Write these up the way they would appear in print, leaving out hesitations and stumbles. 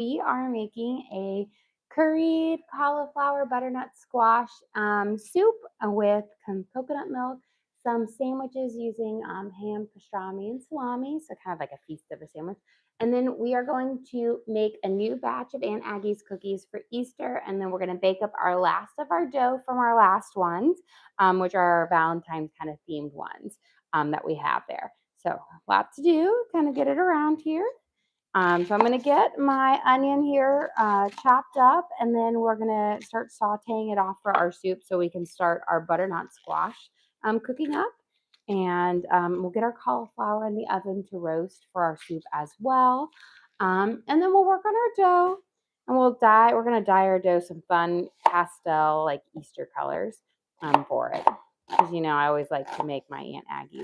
We are making a curried cauliflower butternut squash soup with some coconut milk, some sandwiches using ham, pastrami, and salami. So kind of like a feast of a sandwich. And then we are going to make a new batch of Aunt Aggie's cookies for Easter. And then we're going to bake up our last of our dough from our last ones, which are our Valentine's kind of themed ones that we have there. So a lot to do, kind of get it around here. So I'm going to get my onion here chopped up, and then we're going to start sauteing it off for our soup so we can start our butternut squash cooking up. And we'll get our cauliflower in the oven to roast for our soup as well. And then we'll work on our dough, and we're going to dye our dough some fun pastel, like Easter colors for it. Because, I always like to make my Aunt Aggie's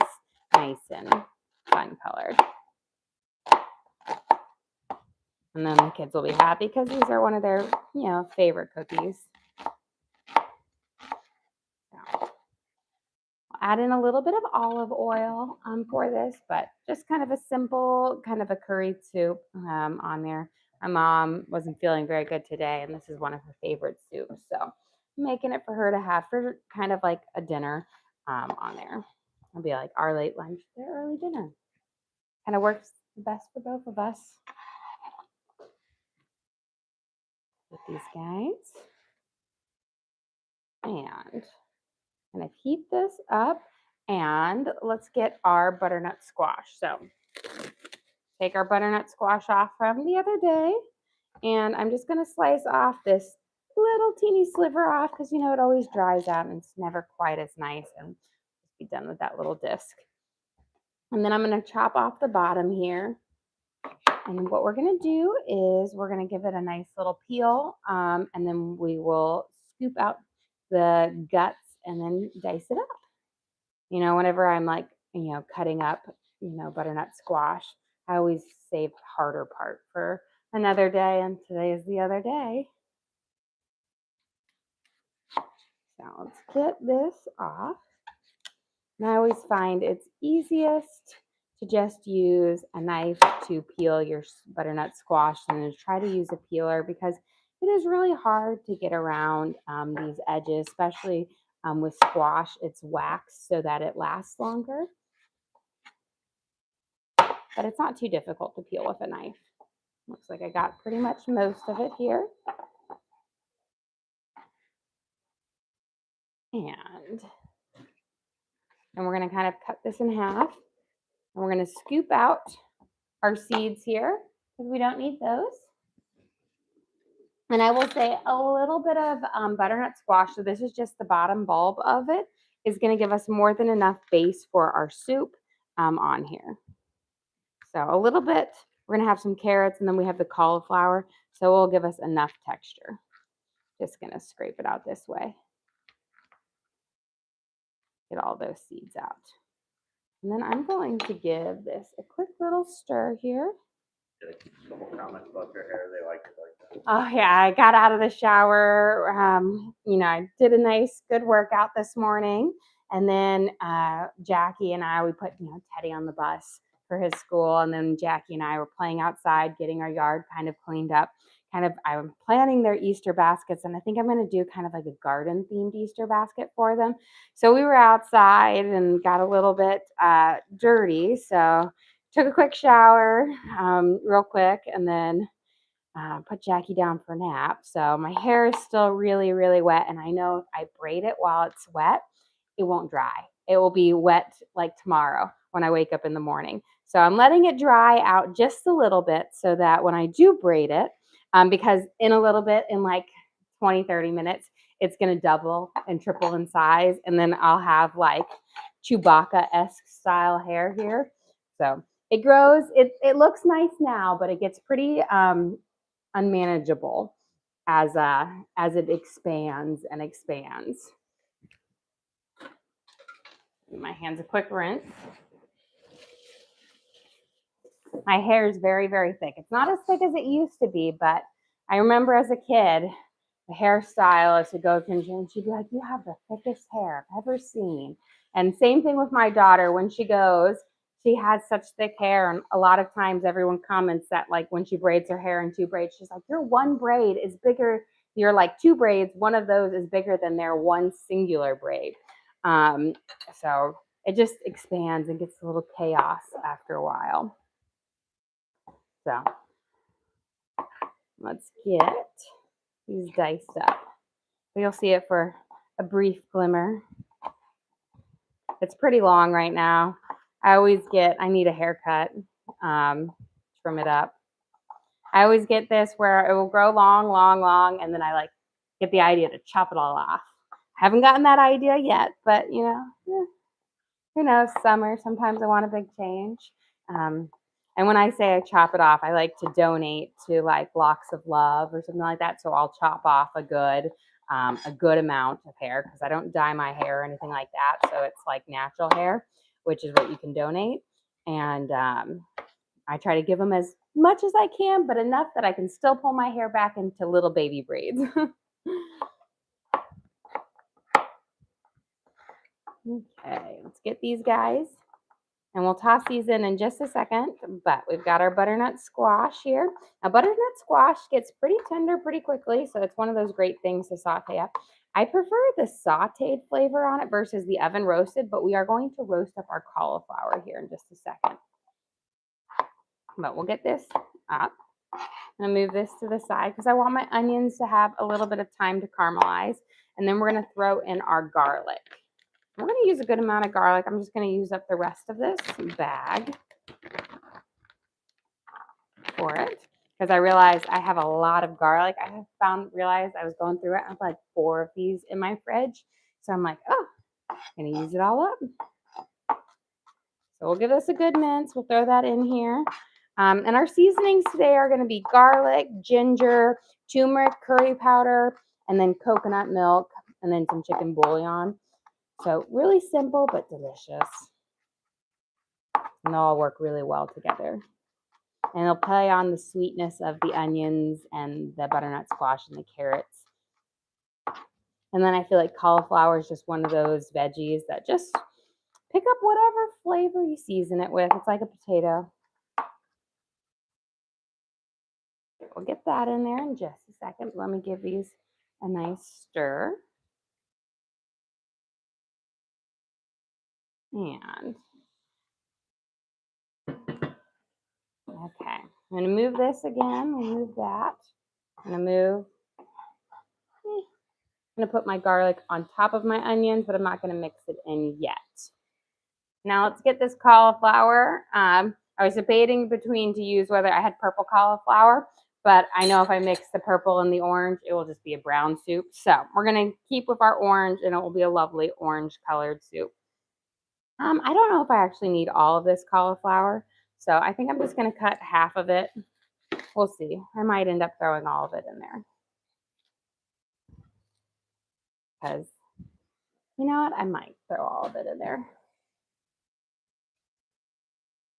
nice and fun colored. And then the kids will be happy because these are one of their, favorite cookies. So I'll add in a little bit of olive oil for this, but just kind of a simple, kind of a curry soup on there. My mom wasn't feeling very good today, and this is one of her favorite soups. So I'm making it for her to have for kind of like a dinner on there. It'll be like our late lunch, their early dinner. Kind of works the best for both of us. With these guys, and kind of heat this up, and let's get our butternut squash. So take our butternut squash off from the other day, and I'm just going to slice off this little teeny sliver off because it always dries out and it's never quite as nice, and just be done with that little disc. And then I'm going to chop off the bottom here. And what we're going to do is we're going to give it a nice little peel, and then we will scoop out the guts and then dice it up. Whenever I'm like, cutting up, butternut squash, I always save the harder part for another day, and today is the other day. So let's get this off. And I always find it's easiest to just use a knife to peel your butternut squash and then try to use a peeler because it is really hard to get around these edges, especially with squash. It's waxed so that it lasts longer. But it's not too difficult to peel with a knife. Looks like I got pretty much most of it here. And we're going to kind of cut this in half. And we're going to scoop out our seeds here because we don't need those. And I will say a little bit of butternut squash, so this is just the bottom bulb of it, is going to give us more than enough base for our soup on here. So a little bit, we're going to have some carrots, and then we have the cauliflower, so it will give us enough texture. Just going to scrape it out this way. Get all those seeds out. And then I'm going to give this a quick little stir here. Comments about your hair, they like it like that. Oh yeah, I got out of the shower. I did a nice, good workout this morning, and then Jackie and I, we put Teddy on the bus for his school, and then Jackie and I were playing outside, getting our yard kind of cleaned up. I'm planning their Easter baskets, and I think I'm going to do kind of like a garden-themed Easter basket for them. So we were outside and got a little bit dirty, so took a quick shower real quick, and then put Jackie down for a nap. So my hair is still really, really wet, and I know if I braid it while it's wet, it won't dry. It will be wet like tomorrow when I wake up in the morning. So I'm letting it dry out just a little bit so that when I do braid it, because in a little bit, in like 20, 30 minutes, it's going to double and triple in size, and then I'll have like Chewbacca-esque style hair here. So it grows, it looks nice now, but it gets pretty unmanageable as it expands and expands. Give my hands a quick rinse. My hair is very, very thick. It's not as thick as it used to be, but I remember as a kid, the hairstylist would go to me and she'd be like, "You have the thickest hair I've ever seen." And same thing with my daughter. When she goes she has such thick hair, and a lot of times everyone comments that like when she braids her hair in 2 braids, she's like, your one braid is bigger. You're like 2 braids. One of those is bigger than their one singular braid. So it just expands and gets a little chaos after a while. So let's get these diced up. You'll see it for a brief glimmer. It's pretty long right now. I need a haircut, trim it up. I always get this where it will grow long, and then I like get the idea to chop it all off. I haven't gotten that idea yet, but you know, who knows, summer, sometimes I want a big change. And when I say I chop it off, I like to donate to like Locks of Love or something like that. So I'll chop off a good amount of hair because I don't dye my hair or anything like that. So it's like natural hair, which is what you can donate. And I try to give them as much as I can, but enough that I can still pull my hair back into little baby braids. Okay, let's get these guys. And we'll toss these in just a second, but we've got our butternut squash here. Now, butternut squash gets pretty tender pretty quickly, so it's one of those great things to saute up. I prefer the sauteed flavor on it versus the oven roasted, but we are going to roast up our cauliflower here in just a second. But we'll get this up. I'm going to move this to the side because I want my onions to have a little bit of time to caramelize. And then we're going to throw in our garlic. I'm going to use a good amount of garlic. I'm just going to use up the rest of this bag for it because I realized I have a lot of garlic. Realized I was going through it. I have like 4 of these in my fridge. So I'm like, oh, I'm going to use it all up. So we'll give this a good mince. We'll throw that in here. And our seasonings today are going to be garlic, ginger, turmeric, curry powder, and then coconut milk, and then some chicken bouillon. So really simple but delicious. And they'll all work really well together. And they'll play on the sweetness of the onions and the butternut squash and the carrots. And then I feel like cauliflower is just one of those veggies that just pick up whatever flavor you season it with. It's like a potato. We'll get that in there in just a second. Let me give these a nice stir. And okay, I'm going to move this again. Move that. I'm going to put my garlic on top of my onions, but I'm not going to mix it in yet. Now let's get this cauliflower. I was debating between to use whether I had purple cauliflower, but I know if I mix the purple and the orange, it will just be a brown soup. So we're going to keep with our orange, and it will be a lovely orange colored soup. I don't know if I actually need all of this cauliflower, so I think I'm just going to cut half of it. We'll see. I might end up throwing all of it in there. Because, you know what? I might throw all of it in there.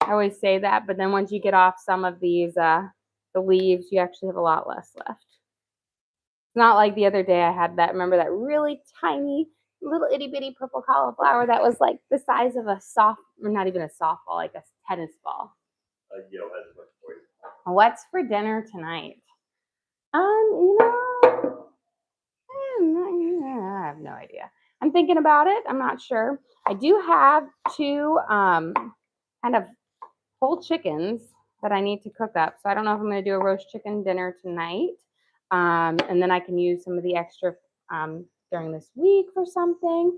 I always say that, but then once you get off some of these, the leaves, you actually have a lot less left. It's not like the other day I had that, remember that really tiny, little itty bitty purple cauliflower that was like the size of a not even a softball, like a tennis ball. What's for dinner tonight? You know, I have no idea. I'm thinking about it. I'm not sure. I do have 2 kind of whole chickens that I need to cook up. So I don't know if I'm going to do a roast chicken dinner tonight. And then I can use some of the extra during this week for something.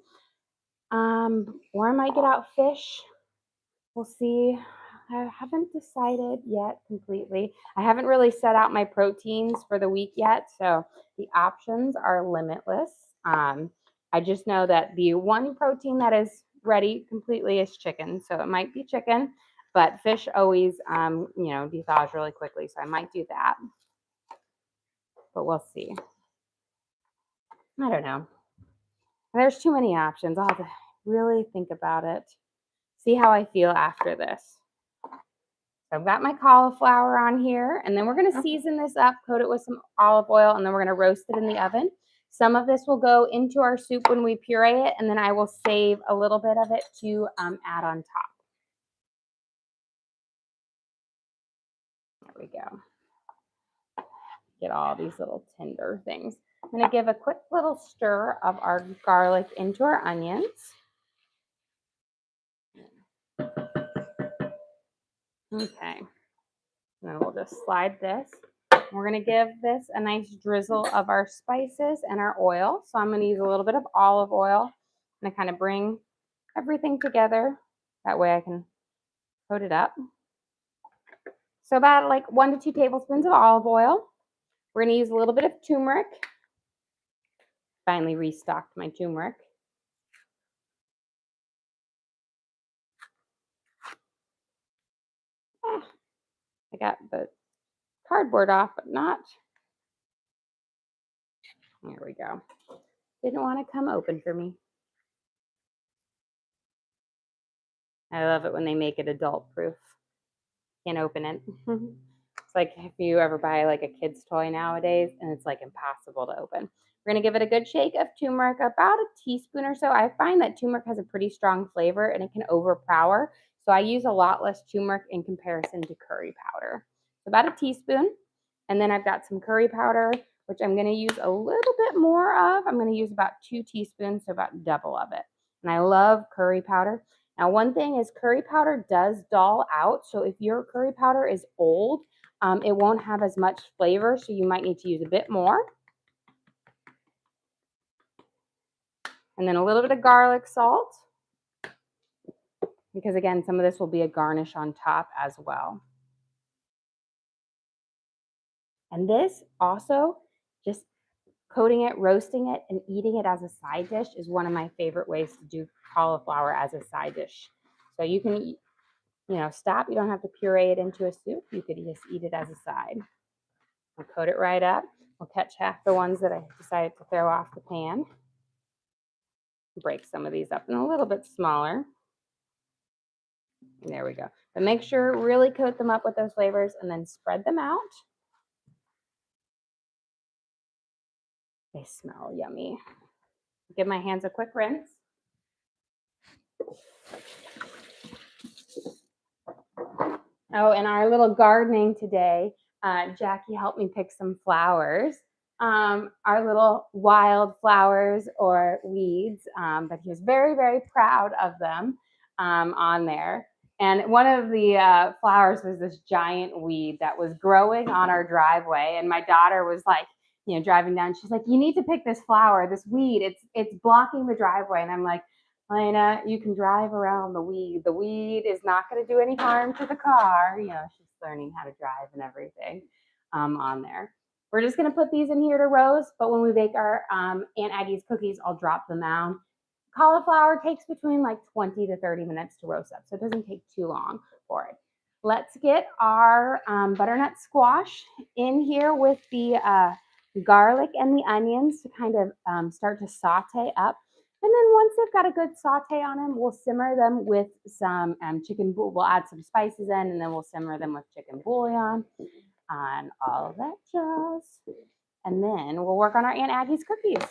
Or I might get out fish. We'll see. I haven't decided yet completely. I haven't really set out my proteins for the week yet, so the options are limitless. I just know that the one protein that is ready completely is chicken, so it might be chicken, but fish always, dethaws really quickly, so I might do that. But we'll see. I don't know. There's too many options. I'll have to really think about it. See how I feel after this. So I've got my cauliflower on here, and then we're going to season this up, coat it with some olive oil, and then we're going to roast it in the oven. Some of this will go into our soup when we puree it, and then I will save a little bit of it to add on top. we go. Get all these little tender things. I'm going to give a quick little stir of our garlic into our onions. Okay. And then we'll just slide this. We're going to give this a nice drizzle of our spices and our oil. So I'm going to use a little bit of olive oil and kind of bring everything together. That way I can coat it up. So about like 1 to 2 tablespoons of olive oil. We're going to use a little bit of turmeric. Finally restocked my turmeric. I got the cardboard off, but not. There we go. Didn't want to come open for me. I love it when they make it adult proof. Can't open it. It's like if you ever buy like a kid's toy nowadays and it's like impossible to open. We're going to give it a good shake of turmeric, about a teaspoon or so. I find that turmeric has a pretty strong flavor and it can overpower. So I use a lot less turmeric in comparison to curry powder. So about a teaspoon. And then I've got some curry powder, which I'm going to use a little bit more of. I'm going to use about 2 teaspoons, so about double of it. And I love curry powder. Now, one thing is curry powder does dull out. So if your curry powder is old, it won't have as much flavor. So you might need to use a bit more. And then a little bit of garlic salt. Because again, some of this will be a garnish on top as well. And this also, just coating it, roasting it, and eating it as a side dish is one of my favorite ways to do cauliflower as a side dish. So you can, stop. You don't have to puree it into a soup. You could just eat it as a side. I'll coat it right up. I'll catch half the ones that I decided to throw off the pan. Break some of these up in a little bit smaller. And there we go. But make sure really coat them up with those flavors and then spread them out. They smell yummy. Give my hands a quick rinse. Oh, and our little gardening today, Jackie helped me pick some flowers, our little wild flowers or weeds, but he was very, very proud of them on there. And one of the flowers was this giant weed that was growing on our driveway. And my daughter was like, driving down, she's like, you need to pick this flower, this weed. It's blocking the driveway. And I'm like, Lena, you can drive around the weed. The weed is not going to do any harm to the car. She's learning how to drive and everything on there. We're just going to put these in here to roast, but when we bake our Aunt Aggie's cookies, I'll drop them out. Cauliflower takes between like 20 to 30 minutes to roast up, so it doesn't take too long for it. Let's get our butternut squash in here with the garlic and the onions to kind of start to saute up. And then once they've got a good saute on them, we'll simmer them with some chicken. We'll add some spices in, and then we'll simmer them with chicken bouillon and all of that jazz. And then we'll work on our Aunt Aggie's cookies.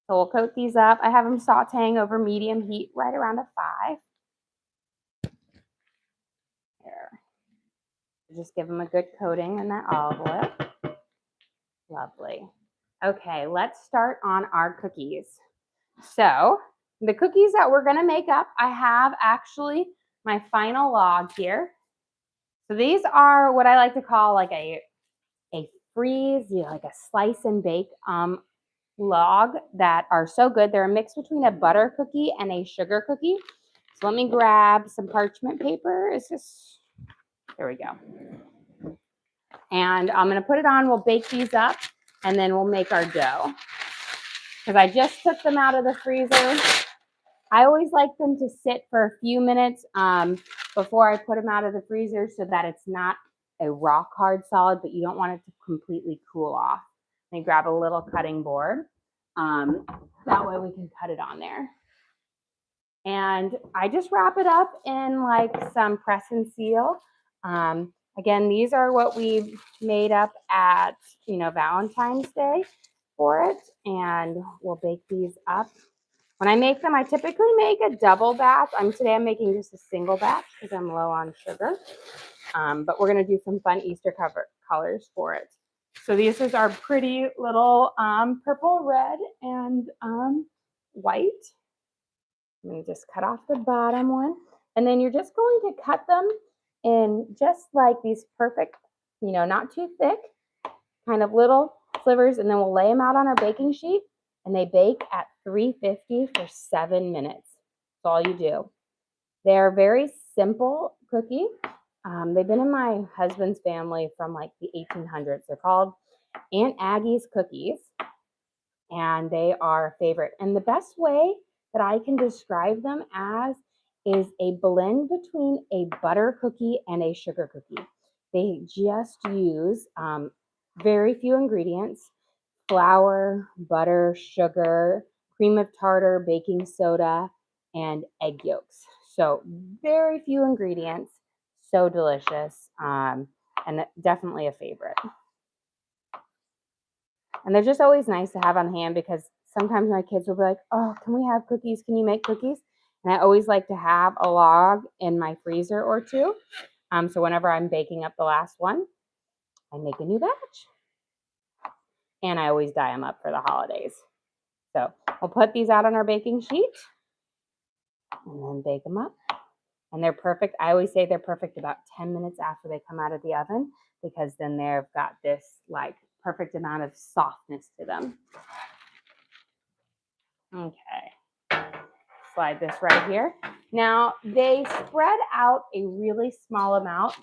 So we'll coat these up. I have them sauteing over medium heat, right around a 5. There. Just give them a good coating in that olive oil. Lovely. Okay, let's start on our cookies. So the cookies that we're going to make up, I have actually my final log here. So these are what I like to call like a freeze, like a slice and bake log that are so good. They're a mix between a butter cookie and a sugar cookie. So let me grab some parchment paper. There we go. And I'm going to put it on. We'll bake these up. And then we'll make our dough. Because I just took them out of the freezer. I always like them to sit for a few minutes before I put them out of the freezer so that it's not a rock hard solid, but you don't want it to completely cool off. Let me grab a little cutting board. That way we can cut it on there. And I just wrap it up in like some press and seal. Again, these are what we've made up at, Valentine's Day for it. And we'll bake these up. When I make them, I typically make a double batch. Today I'm making just a single batch because I'm low on sugar. But we're going to do some fun Easter colors for it. So these is our pretty little purple, red, and white. I'm going to just cut off the bottom one. And then you're just going to cut them in just like these perfect, not too thick, kind of little slivers. And then we'll lay them out on our baking sheet. And they bake at 350 for 7 minutes. That's all you do. They're very simple cookie. They've been in my husband's family from like the 1800s. They're called Aunt Aggie's cookies, and they are a favorite. And the best way that I can describe them as is a blend between a butter cookie and a sugar cookie. They just use very few ingredients: flour, butter, sugar, cream of tartar, baking soda, and egg yolks. So very few ingredients, so delicious, and definitely a favorite. And they're just always nice to have on hand because sometimes my kids will be like, oh, can we have cookies? Can you make cookies? And I always like to have a log in my freezer or two. So whenever I'm baking up the last one, I make a new batch. And I always dye them up for the holidays. So we'll put these out on our baking sheet and then bake them up. And they're perfect. I always say they're perfect about 10 minutes after they come out of the oven because then they've got this like perfect amount of softness to them. Okay. Slide this right here. Now they spread out a really small amount.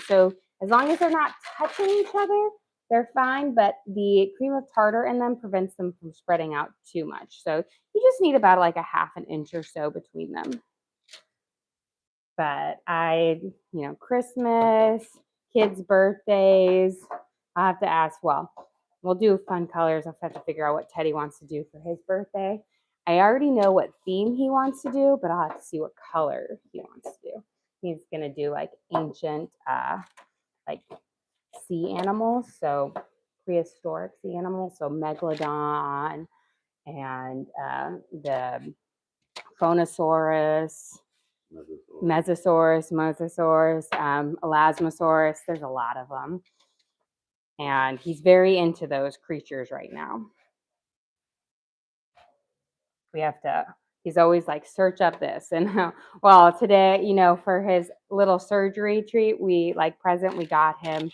So as long as they're not touching each other, they're fine, but the cream of tartar in them prevents them from spreading out too much. So you just need about like a half an inch or so between them. But Christmas, kids' birthdays, I have to ask, well, we'll do fun colors. I'll have to figure out what Teddy wants to do for his birthday. I already know what theme he wants to do, but I'll have to see what color he wants to do. He's going to do like ancient, like sea animals, so prehistoric sea animals, so megalodon and the Phonosaurus, Mosasaurus, Elasmosaurus. There's a lot of them. And he's very into those creatures right now. He's always like, search up this. And well, today, for his little surgery treat, we got him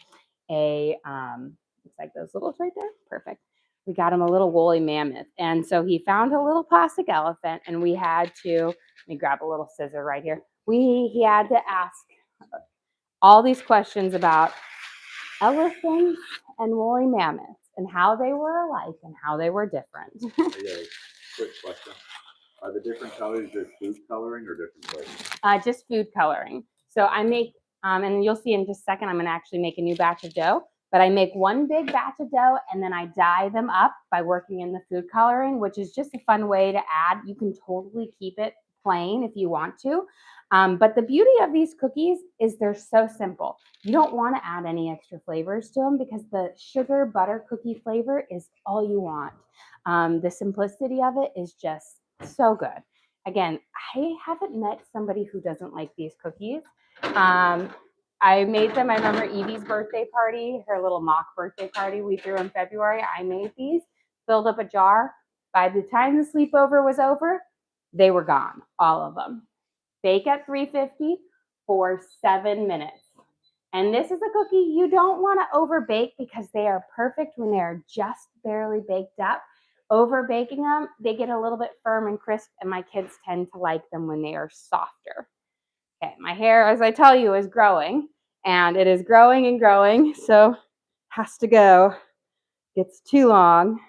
a, looks like those littles right there. Perfect. We got him a little woolly mammoth. And so he found a little plastic elephant and we had to, let me grab a little scissor right here. He had to ask all these questions about elephants and woolly mammoths and how they were alike and how they were different. Okay, quick question. Are the different colors just food coloring or different flavors? Just food coloring. So I make, and you'll see in just a second, I'm going to actually make a new batch of dough. But I make one big batch of dough and then I dye them up by working in the food coloring, which is just a fun way to add. You can totally keep it plain if you want to. But the beauty of these cookies is they're so simple. You don't want to add any extra flavors to them because the sugar butter cookie flavor is all you want. The simplicity of it is just so good. Again, I haven't met somebody who doesn't like these cookies. I made them. I remember Evie's birthday party, her little mock birthday party we threw in February. I made these, filled up a jar. By the time the sleepover was over, they were gone, all of them. Bake at 350 for 7 minutes. And this is a cookie you don't want to over bake because they are perfect when they are just barely baked up. Over baking them, they get a little bit firm and crisp, and my kids tend to like them when they are softer. Okay, my hair, as I tell you, is growing, and it is growing and growing, so it has to go. It's too long.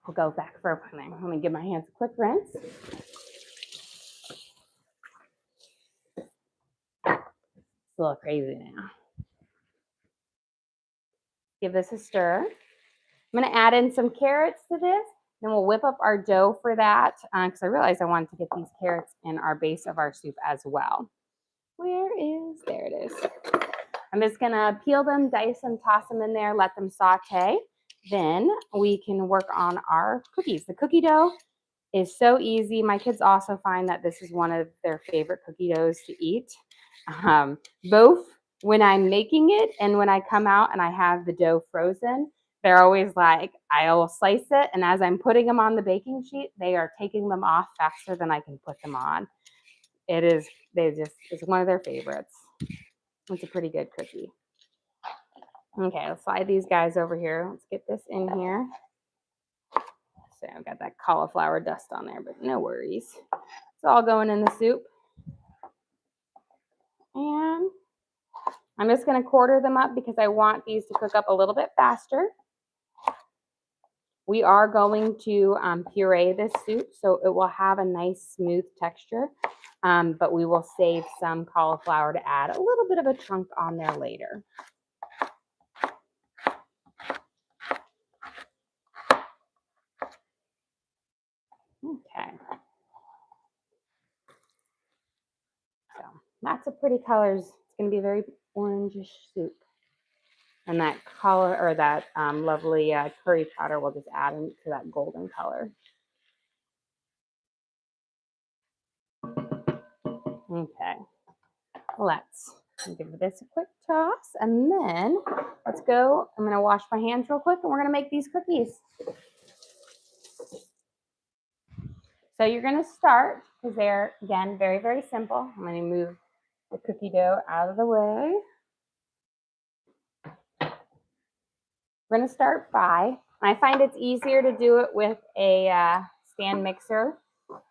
We'll go back for a minute. Let me give my hands a quick rinse. It's a little crazy now. Give this a stir. I'm going to add in some carrots to this. Then we'll whip up our dough for that because I realized I wanted to get these carrots in our base of our soup as well. There it is. I'm just going to peel them, dice them, toss them in there, let them saute. Then we can work on our cookies. The cookie dough is so easy. My kids also find that this is one of their favorite cookie doughs to eat. Both when I'm making it and when I come out and I have the dough frozen, they're always like, I will slice it, and as I'm putting them on the baking sheet, they are taking them off faster than I can put them on. It's one of their favorites. It's a pretty good cookie. Okay, let's slide these guys over here. Let's get this in here. So I've got that cauliflower dust on there, but no worries. It's all going in the soup. And I'm just going to quarter them up because I want these to cook up a little bit faster. We are going to puree this soup so it will have a nice smooth texture, but we will save some cauliflower to add a little bit of a chunk on there later. Okay. So that's a pretty color. It's going to be a very orangish soup. And that color, or that lovely curry powder will just add into that golden color. Okay, let's give this a quick toss, and then let's go. I'm going to wash my hands real quick, and we're going to make these cookies. So you're going to start, because they're, again, very, very simple. I'm going to move the cookie dough out of the way. We're going to start by, I find it's easier to do it with a stand mixer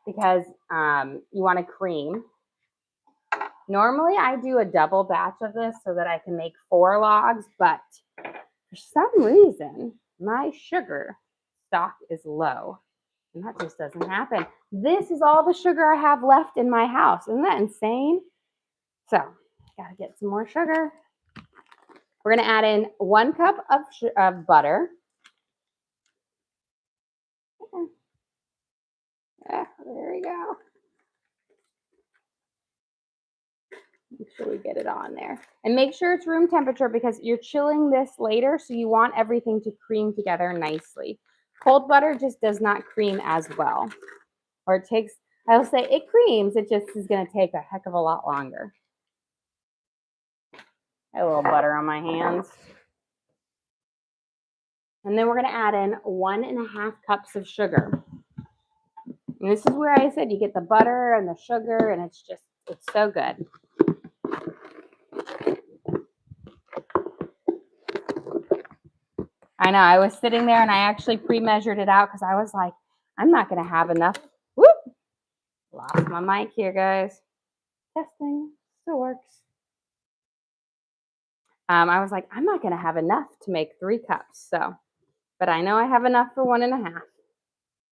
because you want to cream. Normally I do a double batch of this so that I can make 4 logs, but for some reason my sugar stock is low and that just doesn't happen. This is all the sugar I have left in my house. Isn't that insane? So gotta get some more sugar. We're gonna add in 1 cup of butter. Yeah, there we go. Make sure we get it on there. And make sure it's room temperature because you're chilling this later, so you want everything to cream together nicely. Cold butter just does not cream as well. Or it takes, I'll say it creams, it just is going to take a heck of a lot longer. A little butter on my hands. And then we're going to add in 1.5 cups of sugar. And this is where I said you get the butter and the sugar, and it's so good. I know, I was sitting there and I actually pre-measured it out because I was like, I'm not going to have enough. Whoop! Lost my mic here, guys. Testing, still works. I was like, I'm not going to have enough to make 3 cups. So, but I know I have enough for 1.5.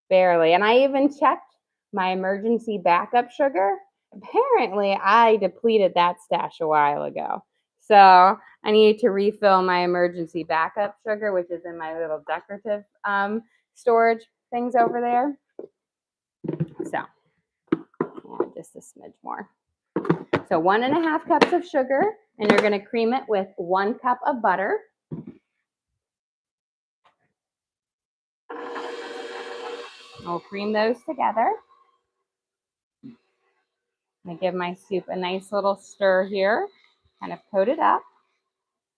Barely. And I even checked my emergency backup sugar. Apparently, I depleted that stash a while ago. So I need to refill my emergency backup sugar, which is in my little decorative storage things over there. So just a smidge more. So 1.5 cups of sugar, and you're going to cream it with 1 cup of butter. I'll cream those together. I'm going to give my soup a nice little stir here, kind of coat it up.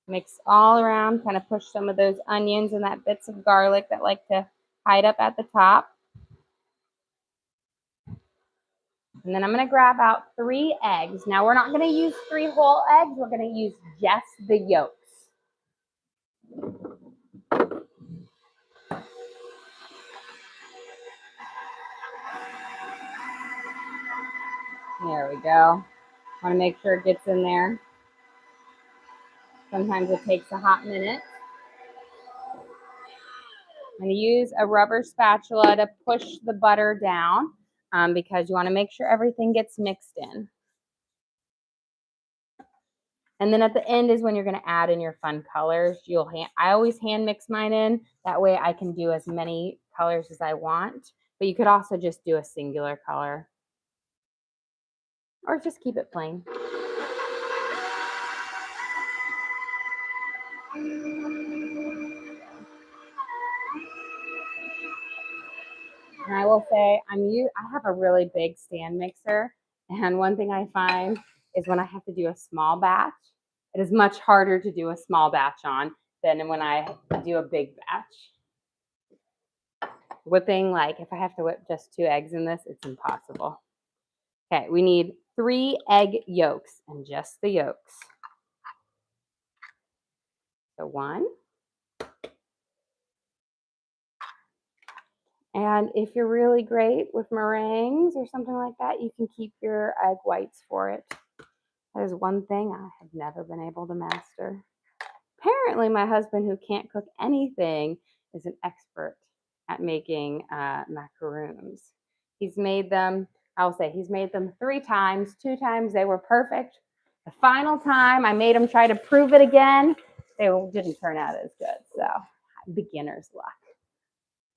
Mix all around, kind of push some of those onions and that bits of garlic that like to hide up at the top. And then I'm going to grab out 3 eggs. Now we're not going to use 3 whole eggs. We're going to use just the yolks. There we go. Want to make sure it gets in there. Sometimes it takes a hot minute. I'm going to use a rubber spatula to push the butter down because you want to make sure everything gets mixed in. And then at the end is when you're going to add in your fun colors. I always hand mix mine in. That way I can do as many colors as I want. But you could also just do a singular color. Or just keep it plain. And I will say I have a really big stand mixer, and one thing I find is when I have to do a small batch, it is much harder to do a small batch on than when I do a big batch. Whipping, like if I have to whip just 2 eggs in this, it's impossible. Okay, we need 3 egg yolks and just the yolks. So 1. And if you're really great with meringues or something like that, you can keep your egg whites for it. That is one thing I have never been able to master. Apparently, my husband, who can't cook anything, is an expert at making macaroons. He's made them, I'll say, he's made them 3 times. 2 times they were perfect. The final time I made him try to prove it again, they didn't turn out as good. So, beginner's luck.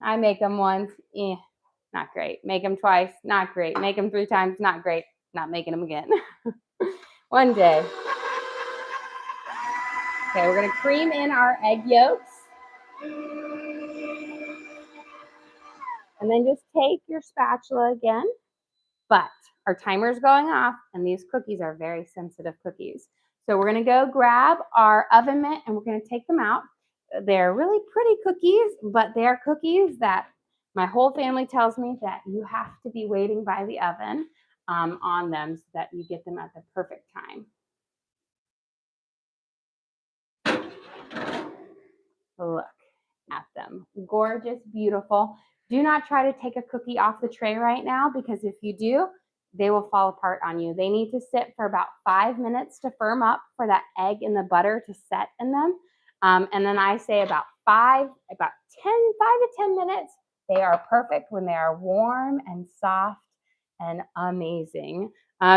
I make them once, not great. Make them twice, not great. Make them 3 times, not great. Not making them again. One day. Okay, we're gonna cream in our egg yolks. And then just take your spatula again. But our timer is going off, and these cookies are very sensitive cookies. So we're gonna go grab our oven mitt, and we're gonna take them out. They're really pretty cookies, but they're cookies that my whole family tells me that you have to be waiting by the oven on them so that you get them at the perfect time. Look at them. Gorgeous, beautiful. Do not try to take a cookie off the tray right now, because if you do, they will fall apart on you. They need to sit for about 5 minutes to firm up for that egg and the butter to set in them. And then I say about 5 to 10 minutes, they are perfect when they are warm and soft and amazing.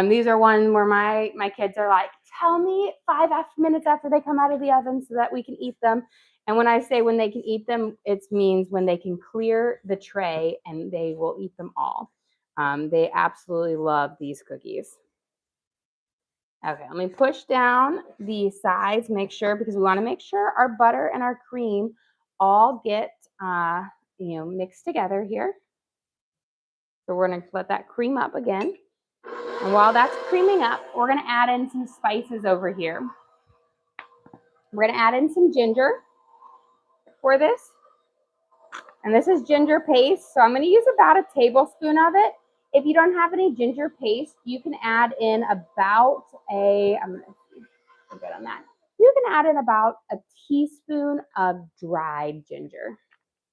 These are one where my kids are like, tell me 5 minutes after they come out of the oven so that we can eat them. And when I say when they can eat them, it means when they can clear the tray and they will eat them all. They absolutely love these cookies. Okay, let me push down the sides, make sure, because we want to make sure our butter and our cream all get mixed together here. So we're going to let that cream up again. And while that's creaming up, we're going to add in some spices over here. We're going to add in some ginger for this. And this is ginger paste, so I'm going to use about a tablespoon of it. If you don't have any ginger paste, you can add in about I'm going to see, I'm good on that. You can add in about a teaspoon of dried ginger.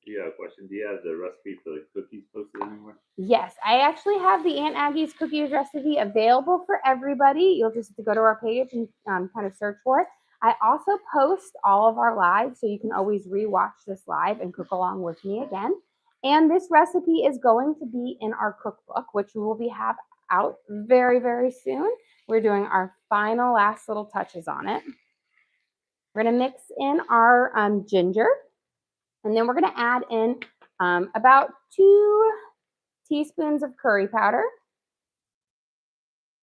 Yeah, question. Do you have the recipe for the cookies posted anywhere? Yes, I actually have the Aunt Aggie's cookies recipe available for everybody. You'll just have to go to our page and kind of search for it. I also post all of our lives, so you can always rewatch this live and cook along with me again. And this recipe is going to be in our cookbook, which we will have out very, very soon. We're doing our final last little touches on it. We're going to mix in our ginger, and then we're going to add in about 2 teaspoons of curry powder.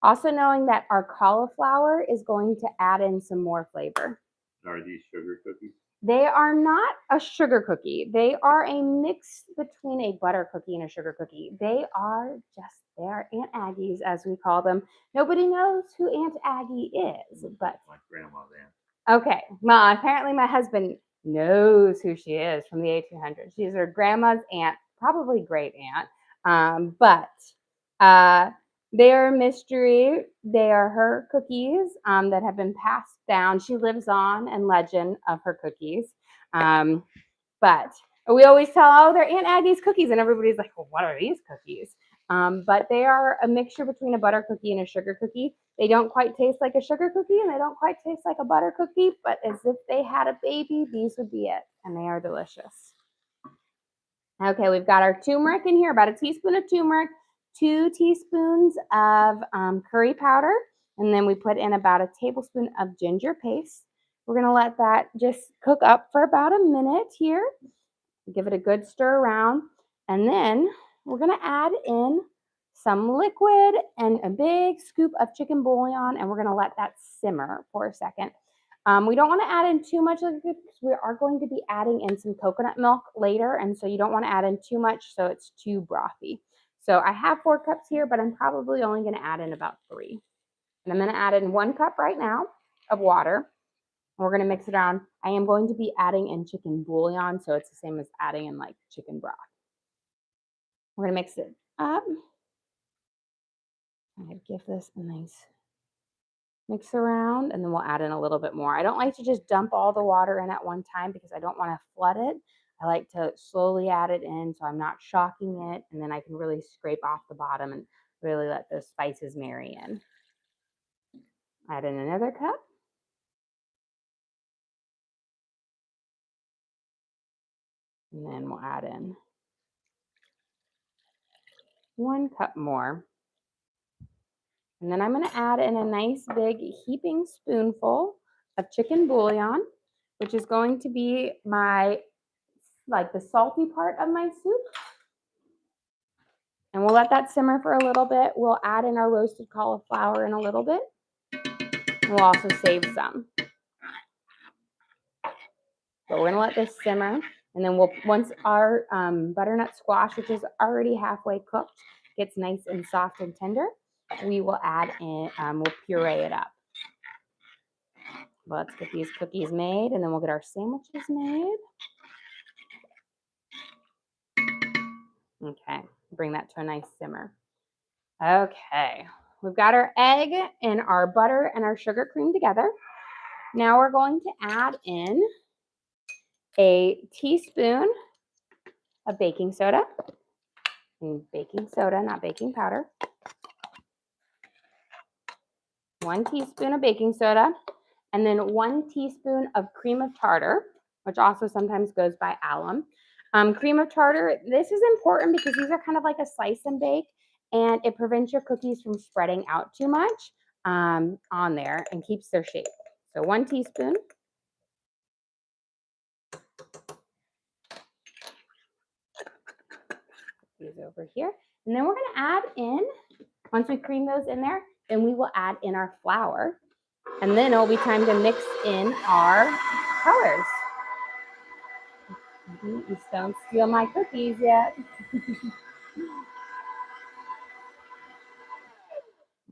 Also knowing that our cauliflower is going to add in some more flavor. Are these sugar cookies? They are not a sugar cookie. They are a mix between a butter cookie and a sugar cookie. They are Aunt Aggie's, as we call them. Nobody knows who Aunt Aggie is, but my grandma's aunt. Okay, well, apparently my husband knows who she is from the 1800s. She's her grandma's aunt, probably great aunt. But they are a mystery. They are her cookies that have been passed down. She lives on in legend of her cookies. But we always tell, oh, they're Aunt Aggie's cookies. And everybody's like, well, what are these cookies? But they are a mixture between a butter cookie and a sugar cookie. They don't quite taste like a sugar cookie, and they don't quite taste like a butter cookie, but as if they had a baby, these would be it. And they are delicious. Okay, we've got our turmeric in here, about a teaspoon of turmeric, 2 teaspoons of curry powder, and then we put in about a tablespoon of ginger paste. We're going to let that just cook up for about a minute here. Give it a good stir around, and then we're going to add in some liquid and a big scoop of chicken bouillon, and we're going to let that simmer for a second. We don't want to add in too much liquid because we are going to be adding in some coconut milk later, and so you don't want to add in too much so it's too brothy. So I have 4 cups here, but I'm probably only going to add in about 3. And I'm going to add in 1 cup right now of water. We're going to mix it around. I am going to be adding in chicken bouillon, so it's the same as adding in like chicken broth. We're going to mix it up. I'm going to give this a nice mix around, and then we'll add in a little bit more. I don't like to just dump all the water in at one time because I don't want to flood it. I like to slowly add it in so I'm not shocking it, and then I can really scrape off the bottom and really let those spices marry in. Add in another cup. And then we'll add in 1 cup more. And then I'm going to add in a nice big heaping spoonful of chicken bouillon, which is going to be my, like the salty part of my soup. And we'll let that simmer for a little bit. We'll add in our roasted cauliflower in a little bit. We'll also save some. But we're going to let this simmer. And then once our butternut squash, which is already halfway cooked, gets nice and soft and tender, we will add in, we'll puree it up. Let's get these cookies made, and then we'll get our sandwiches made. Okay, bring that to a nice simmer. Okay, we've got our egg and our butter and our sugar cream together. Now we're going to add in a teaspoon of baking soda. And baking soda, not baking powder. 1 teaspoon of baking soda, and then 1 teaspoon of cream of tartar, which also sometimes goes by alum. Cream of tartar, this is important because these are kind of like a slice and bake, and it prevents your cookies from spreading out too much on there and keeps their shape. So 1 teaspoon. These over here. And then we're going to add in, once we cream those in there, then we will add in our flour. And then it'll be time to mix in our colors. Just don't steal my cookies yet. There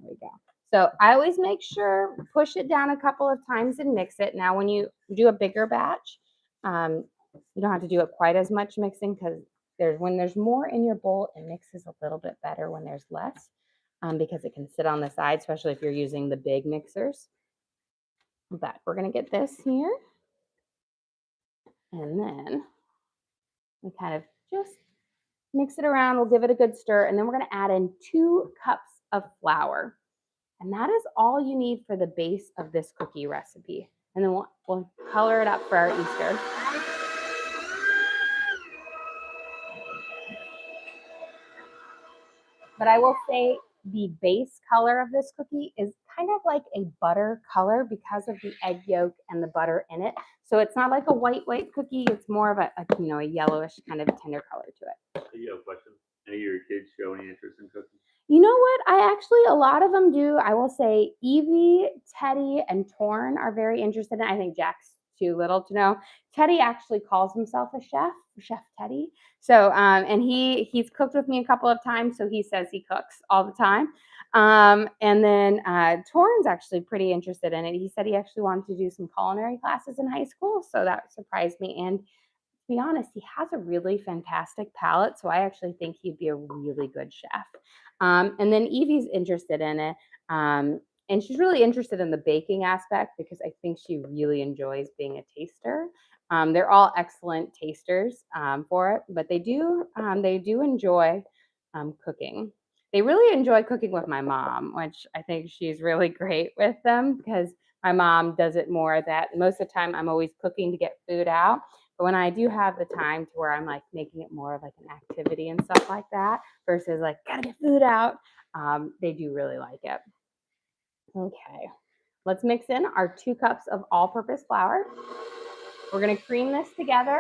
we go. So I always make sure, push it down a couple of times and mix it. Now when you do a bigger batch, you don't have to do it quite as much mixing because when there's more in your bowl, it mixes a little bit better when there's less because it can sit on the side, especially if you're using the big mixers. But we're going to get this here. And then we kind of just mix it around. We'll give it a good stir. And then we're going to add in 2 cups of flour. And that is all you need for the base of this cookie recipe. And then we'll color it up for our Easter. But I will say the base color of this cookie is kind of like a butter color because of the egg yolk and the butter in it. So it's not like a white cookie. It's more of a yellowish kind of tender color to it. You have a question? Any of your kids show any interest in cooking? You know what? A lot of them do. I will say Evie, Teddy, and Torn are very interested in it. I think Jack's too little to know. Teddy actually calls himself a chef, Chef Teddy. So, and he's cooked with me a couple of times, so he says he cooks all the time. And then Torn's actually pretty interested in it. He said he actually wanted to do some culinary classes in high school, so that surprised me. And to be honest, he has a really fantastic palate, so I actually think he'd be a really good chef. And then Evie's interested in it, and she's really interested in the baking aspect because I think she really enjoys being a taster. They're all excellent tasters for it, but they do enjoy cooking. They really enjoy cooking with my mom, which I think she's really great with them because my mom does it more that most of the time I'm always cooking to get food out. But when I do have the time to where I'm like making it more of like an activity and stuff like that versus like gotta get food out, they do really like it. Okay, let's mix in our 2 cups of all-purpose flour. We're gonna cream this together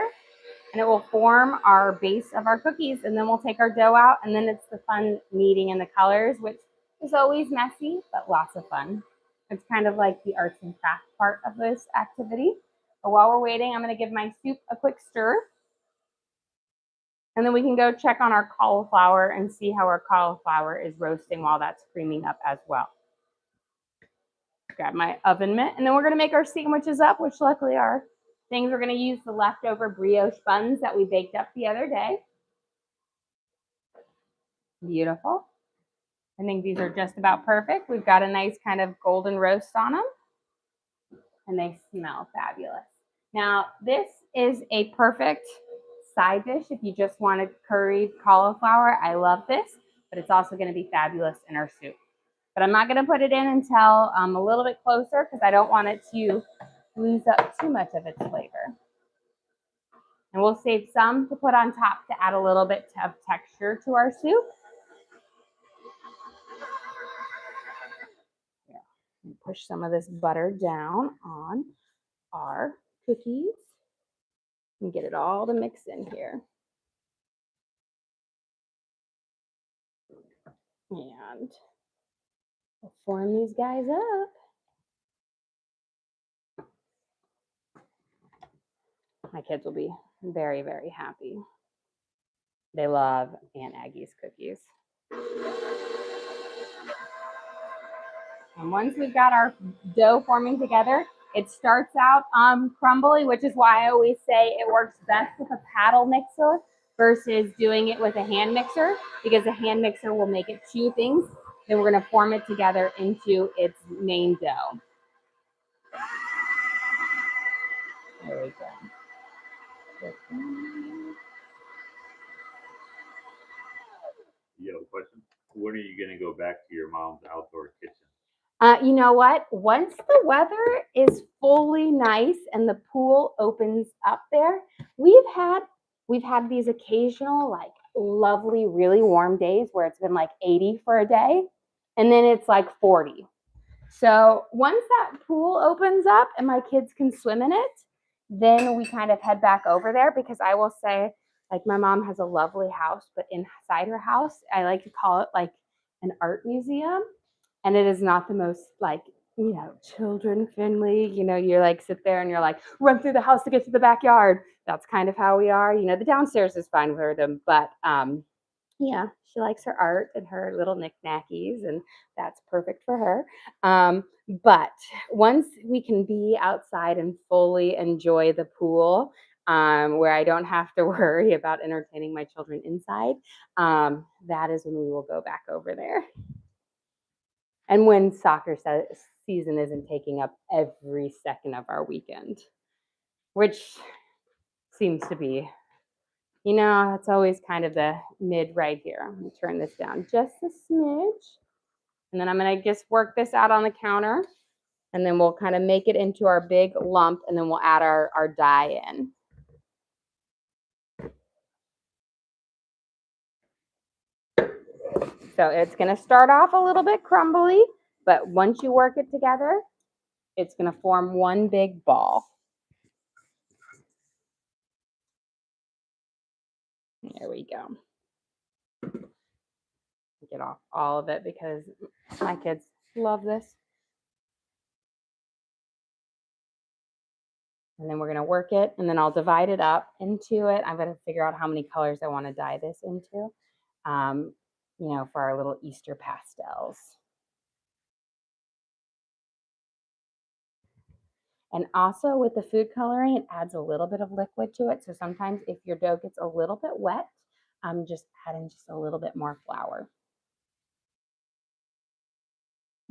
and it will form our base of our cookies, and then we'll take our dough out, and then it's the fun kneading in the colors, which is always messy, but lots of fun. It's kind of like the arts and craft part of this activity. But while we're waiting, I'm going to give my soup a quick stir. And then we can go check on our cauliflower and see how our cauliflower is roasting while that's creaming up as well. Grab my oven mitt, and then we're going to make our sandwiches up, which luckily are things. We're going to use the leftover brioche buns that we baked up the other day. Beautiful. I think these are just about perfect. We've got a nice kind of golden roast on them, and they smell fabulous. Now, this is a perfect side dish if you just want a curried cauliflower. I love this, but it's also going to be fabulous in our soup. But I'm not going to put it in until a little bit closer because I don't want it to lose up too much of its flavor. And we'll save some to put on top to add a little bit of texture to our soup. Here, push some of this butter down on our cookies and get it all to mix in here. And we'll form these guys up. My kids will be very, very happy. They love Aunt Aggie's cookies. And once we've got our dough forming together, it starts out crumbly, which is why I always say it works best with a paddle mixer versus doing it with a hand mixer, because a hand mixer will make it chew things. Then we're going to form it together into its main dough. There we go. You have a question? When are you going to go back to your mom's outdoor kitchen? You know what? Once the weather is fully nice and the pool opens up there, we've had these occasional like lovely, really warm days where it's been like 80 for a day, and then it's like 40. So once that pool opens up and my kids can swim in it, then we kind of head back over there, because I will say, like, my mom has a lovely house, but inside her house, I like to call it like an art museum. And it is not the most like, children friendly. You're like sit there and you're like run through the house to get to the backyard. That's kind of how we are. The downstairs is fine with them, but yeah, she likes her art and her little knickknackies, and that's perfect for her. But once we can be outside and fully enjoy the pool, where I don't have to worry about entertaining my children inside, that is when we will go back over there. And when soccer season isn't taking up every second of our weekend, which seems to be, it's always kind of the mid right here. I'm going to turn this down just a smidge. And then I'm going to just work this out on the counter. And then we'll kind of make it into our big lump, and then we'll add our dye in. So it's going to start off a little bit crumbly, but once you work it together, it's going to form one big ball. There we go. Get off all of it because my kids love this. And then we're going to work it, and then I'll divide it up into it. I'm going to figure out how many colors I want to dye this into, for our little Easter pastels. And also with the food coloring, it adds a little bit of liquid to it. So sometimes if your dough gets a little bit wet, just add in just a little bit more flour.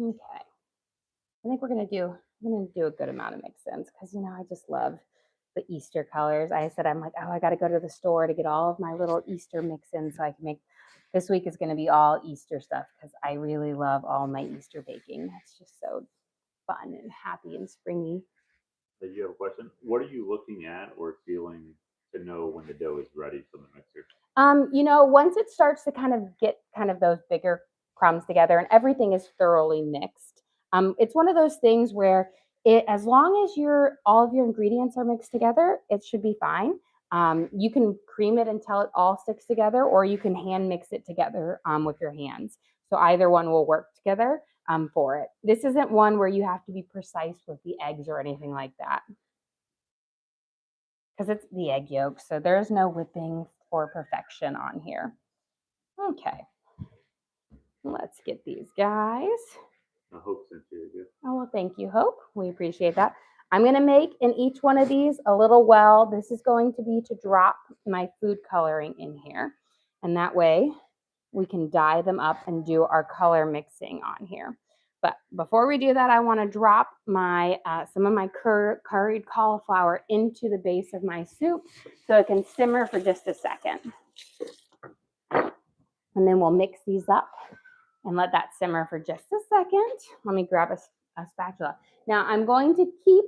Okay. I think we're going to do a good amount of mix-ins because, I just love the Easter colors. I'm like, I got to go to the store to get all of my little Easter mix-ins so I can make, this week is going to be all Easter stuff because I really love all my Easter baking. It's just so fun and happy and springy. Did you have a question? What are you looking at or feeling to know when the dough is ready from the mixer? Once it starts to kind of get kind of those bigger crumbs together and everything is thoroughly mixed, it's one of those things where as long as all of your ingredients are mixed together, it should be fine. You can cream it until it all sticks together, or you can hand mix it together with your hands. So either one will work together. for it. This isn't one where you have to be precise with the eggs or anything like that, because it's the egg yolk, so there's no whipping for perfection on here. Okay, let's get these guys. I hope sent you a gift. Oh, well, thank you, Hope. We appreciate that. I'm going to make in each one of these a little well. This is going to be to drop my food coloring in here, and that way we can dye them up and do our color mixing on here. But before we do that, I want to drop my some of my curried cauliflower into the base of my soup so it can simmer for just a second. And then we'll mix these up and let that simmer for just a second. Let me grab a spatula. Now I'm going to keep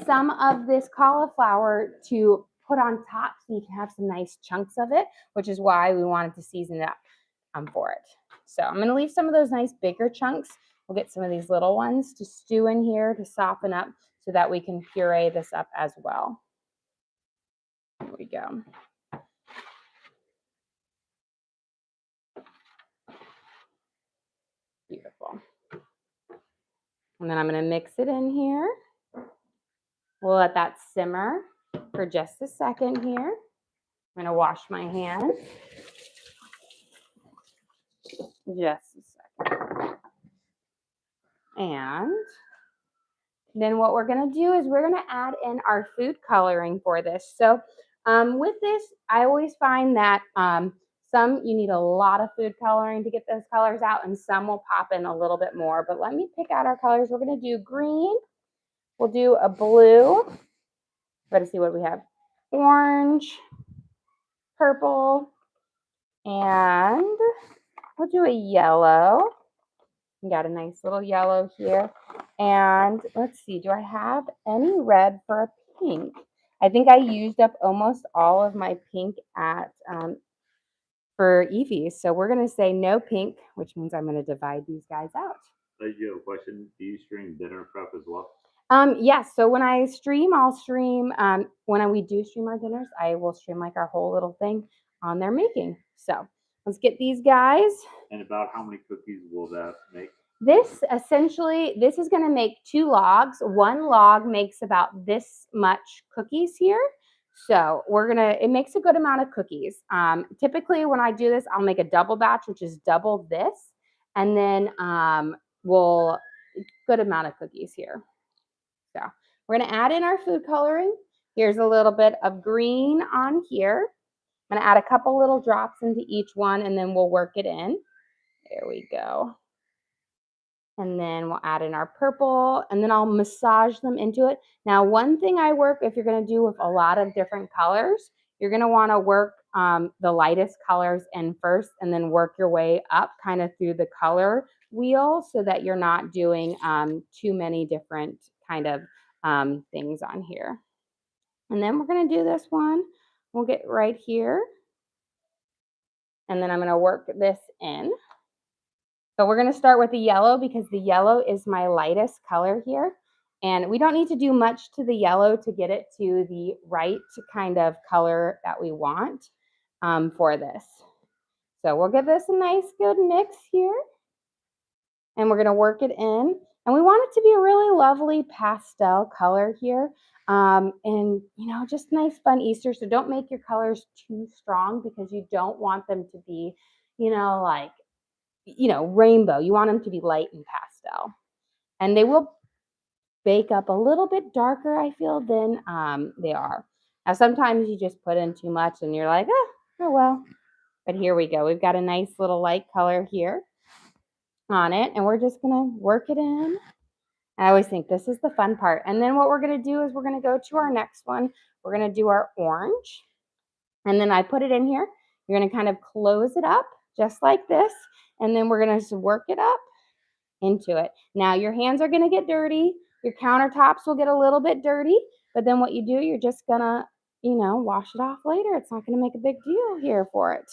some of this cauliflower to put on top so you can have some nice chunks of it, which is why we wanted to season it up for it. So I'm going to leave some of those nice bigger chunks. We'll get some of these little ones to stew in here to soften up so that we can puree this up as well. There we go. Beautiful. And then I'm going to mix it in here. We'll let that simmer for just a second here. I'm going to wash my hands. Just a second. And then what we're going to do is we're going to add in our food coloring for this. So with this, I always find that some you need a lot of food coloring to get those colors out, and some will pop in a little bit more. But let me pick out our colors. We're going to do green. We'll do a blue. Better see what we have. Orange, purple, and we'll do a yellow. We got a nice little yellow here. And let's see, do I have any red for a pink? I think I used up almost all of my pink at for Evie. So we're going to say no pink, which means I'm going to divide these guys out. I do have a question. Do you stream dinner prep as well? Yes. So when I stream, I'll stream. When we do stream our dinners, I will stream like our whole little thing on their making. So let's get these guys. And about how many cookies will that make? This is going to make 2 logs. 1 log makes about this much cookies here. So it makes a good amount of cookies. Typically when I do this, I'll make a double batch, which is double this. And then good amount of cookies here. So we're going to add in our food coloring. Here's a little bit of green on here. I'm going to add a couple little drops into each one, and then we'll work it in. There we go. And then we'll add in our purple, and then I'll massage them into it. Now, one thing I work, if you're going to do with a lot of different colors, you're going to want to work the lightest colors in first, and then work your way up kind of through the color wheel so that you're not doing too many different kind of things on here. And then we're going to do this one. We'll get right here. And then I'm going to work this in. So we're going to start with the yellow because the yellow is my lightest color here. And we don't need to do much to the yellow to get it to the right kind of color that we want for this. So we'll give this a nice good mix here. And we're going to work it in. And we want it to be a really lovely pastel color here. And, just nice fun Easter. So don't make your colors too strong because you don't want them to be, rainbow. You want them to be light and pastel. And they will bake up a little bit darker, I feel, than they are. Now, sometimes you just put in too much and you're like, oh well. But here we go. We've got a nice little light color here on it. And we're just going to work it in. I always think this is the fun part. And then what we're going to do is we're going to go to our next one. We're going to do our orange. And then I put it in here. You're going to kind of close it up just like this. And then we're going to work it up into it. Now your hands are going to get dirty. Your countertops will get a little bit dirty. But then what you do, you're just going to, wash it off later. It's not going to make a big deal here for it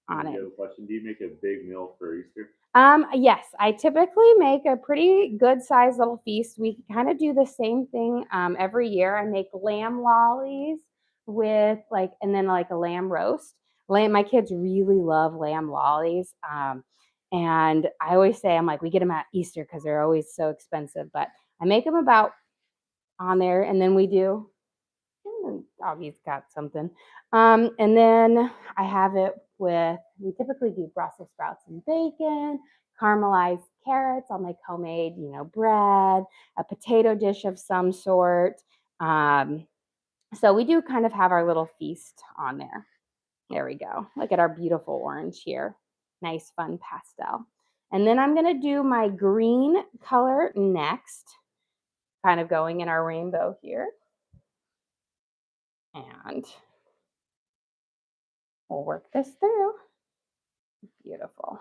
on it. I have a question. Do you make a big meal for Easter? Yes, I typically make a pretty good sized little feast. We kind of do the same thing every year. I make lamb lollies with and then a lamb roast. My kids really love lamb lollies. And I always say, I'm like, we get them at Easter because they're always so expensive. But I make them about on there, and then we do. Augie's got something. And then I have it with, we typically do Brussels sprouts and bacon, caramelized carrots. I'll make homemade, bread, a potato dish of some sort. So we do kind of have our little feast on there. There we go. Look at our beautiful orange here. Nice, fun pastel. And then I'm going to do my green color next, kind of going in our rainbow here. And we'll work this through. Beautiful.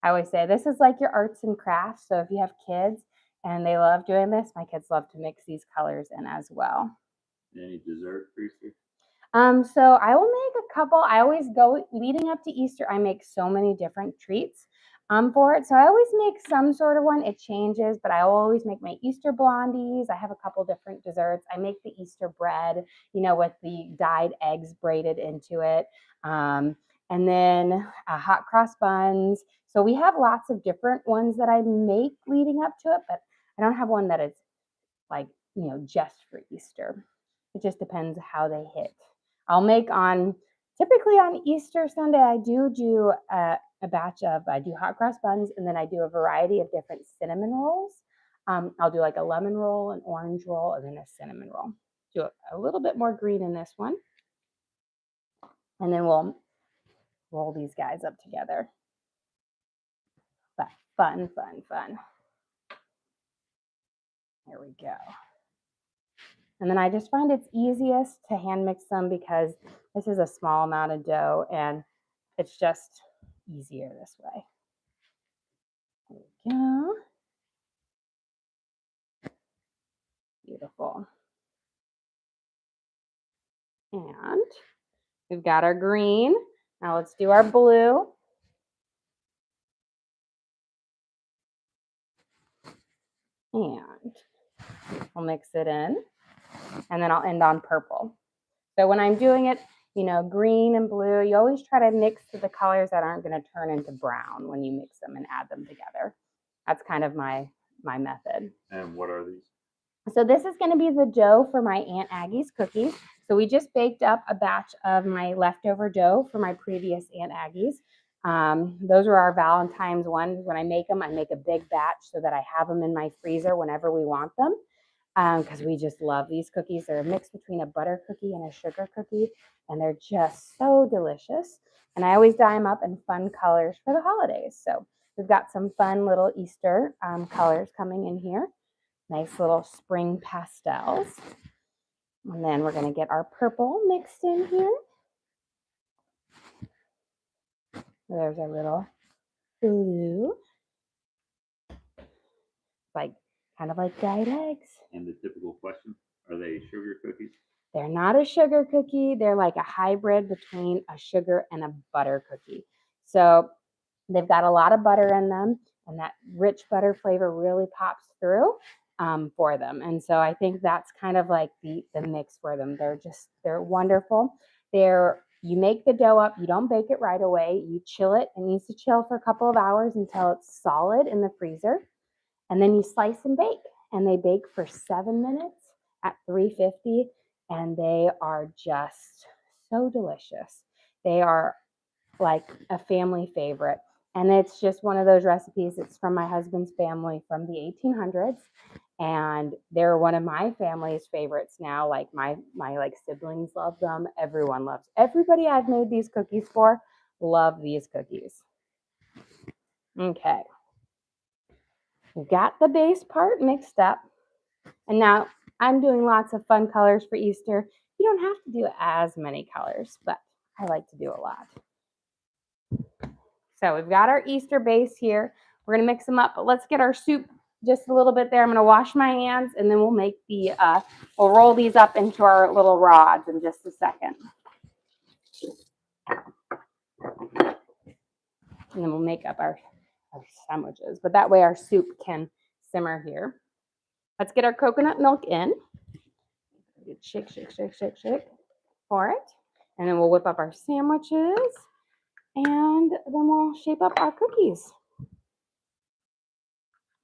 I always say this is like your arts and crafts. So if you have kids and they love doing this, my kids love to mix these colors in as well. Any dessert for Easter? So I will make a couple. I always go leading up to Easter. I make so many different treats for it. So I always make some sort of one. It changes, but I always make my Easter blondies. I have a couple different desserts. I make the Easter bread, with the dyed eggs braided into it. And then hot cross buns. So we have lots of different ones that I make leading up to it, but I don't have one that is like, just for Easter. It just depends how they hit. I'll make typically on Easter Sunday, I do a batch of, I do hot cross buns, and then I do a variety of different cinnamon rolls. I'll do like a lemon roll, an orange roll, and then a cinnamon roll. Do a little bit more green in this one. And then we'll roll these guys up together. But fun, fun, fun. Here we go. And then I just find it's easiest to hand mix them because this is a small amount of dough and it's just easier this way. There we go. Beautiful. And we've got our green. Now let's do our blue. And we'll mix it in. And then I'll end on purple. So when I'm doing it, green and blue, you always try to mix the colors that aren't going to turn into brown when you mix them and add them together. That's kind of my method. And what are these? So this is going to be the dough for my Aunt Aggie's cookies. So we just baked up a batch of my leftover dough for my previous Aunt Aggie's. Those were our Valentine's ones. When I make them, I make a big batch so that I have them in my freezer whenever we want them. Because we just love these cookies. They're a mix between a butter cookie and a sugar cookie, and they're just so delicious. And I always dye them up in fun colors for the holidays. So we've got some fun little Easter colors coming in here. Nice little spring pastels. And then we're going to get our purple mixed in here. There's our little blue. Kind of like dyed eggs. And the typical question, are they sugar cookies? They're not a sugar cookie. They're like a hybrid between a sugar and a butter cookie. So they've got a lot of butter in them, and that rich butter flavor really pops through for them. And so I think that's kind of like the mix for them. They're wonderful. You make the dough up. You don't bake it right away. You chill it. It needs to chill for a couple of hours until it's solid in the freezer. And then you slice and bake, and they bake for 7 minutes at 350, and they are just so delicious. They are like a family favorite, and it's just one of those recipes. It's from my husband's family from the 1800s, and they're one of my family's favorites now. Like my siblings love them. Everybody I've made these cookies for love these cookies. Okay. We've got the base part mixed up. And now I'm doing lots of fun colors for Easter. You don't have to do as many colors, but I like to do a lot. So we've got our Easter base here. We're going to mix them up, but let's get our soup just a little bit there. I'm going to wash my hands, and then we'll make we'll roll these up into our little rods in just a second. And then we'll make up our sandwiches, but that way our soup can simmer here. Let's get our coconut milk in. Shake, shake, shake, shake, shake for it. And then we'll whip up our sandwiches. And then we'll shape up our cookies.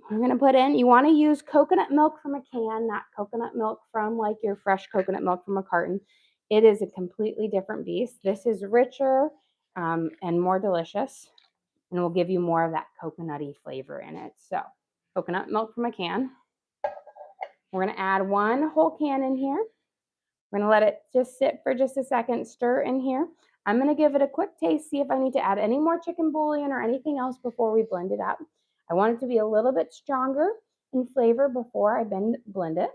We're gonna put in, you wanna use coconut milk from a can, not coconut milk from like your fresh coconut milk from a carton. It is a completely different beast. This is richer and more delicious and will give you more of that coconutty flavor in it. So coconut milk from a can. We're gonna add 1 whole can in here. We're gonna let it just sit for just a second, stir in here. I'm gonna give it a quick taste, see if I need to add any more chicken bouillon or anything else before we blend it up. I want it to be a little bit stronger in flavor before I blend it.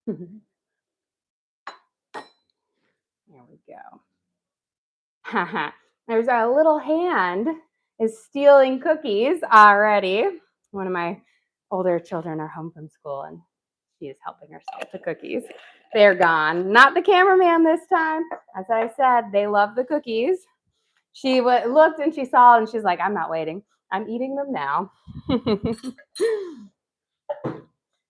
There we go. There's a little hand is stealing cookies already. One of my older children are home from school and she is helping herself to cookies. They're gone. Not the cameraman this time. As I said, they love the cookies. She looked and she saw and she's like, I'm not waiting. I'm eating them now.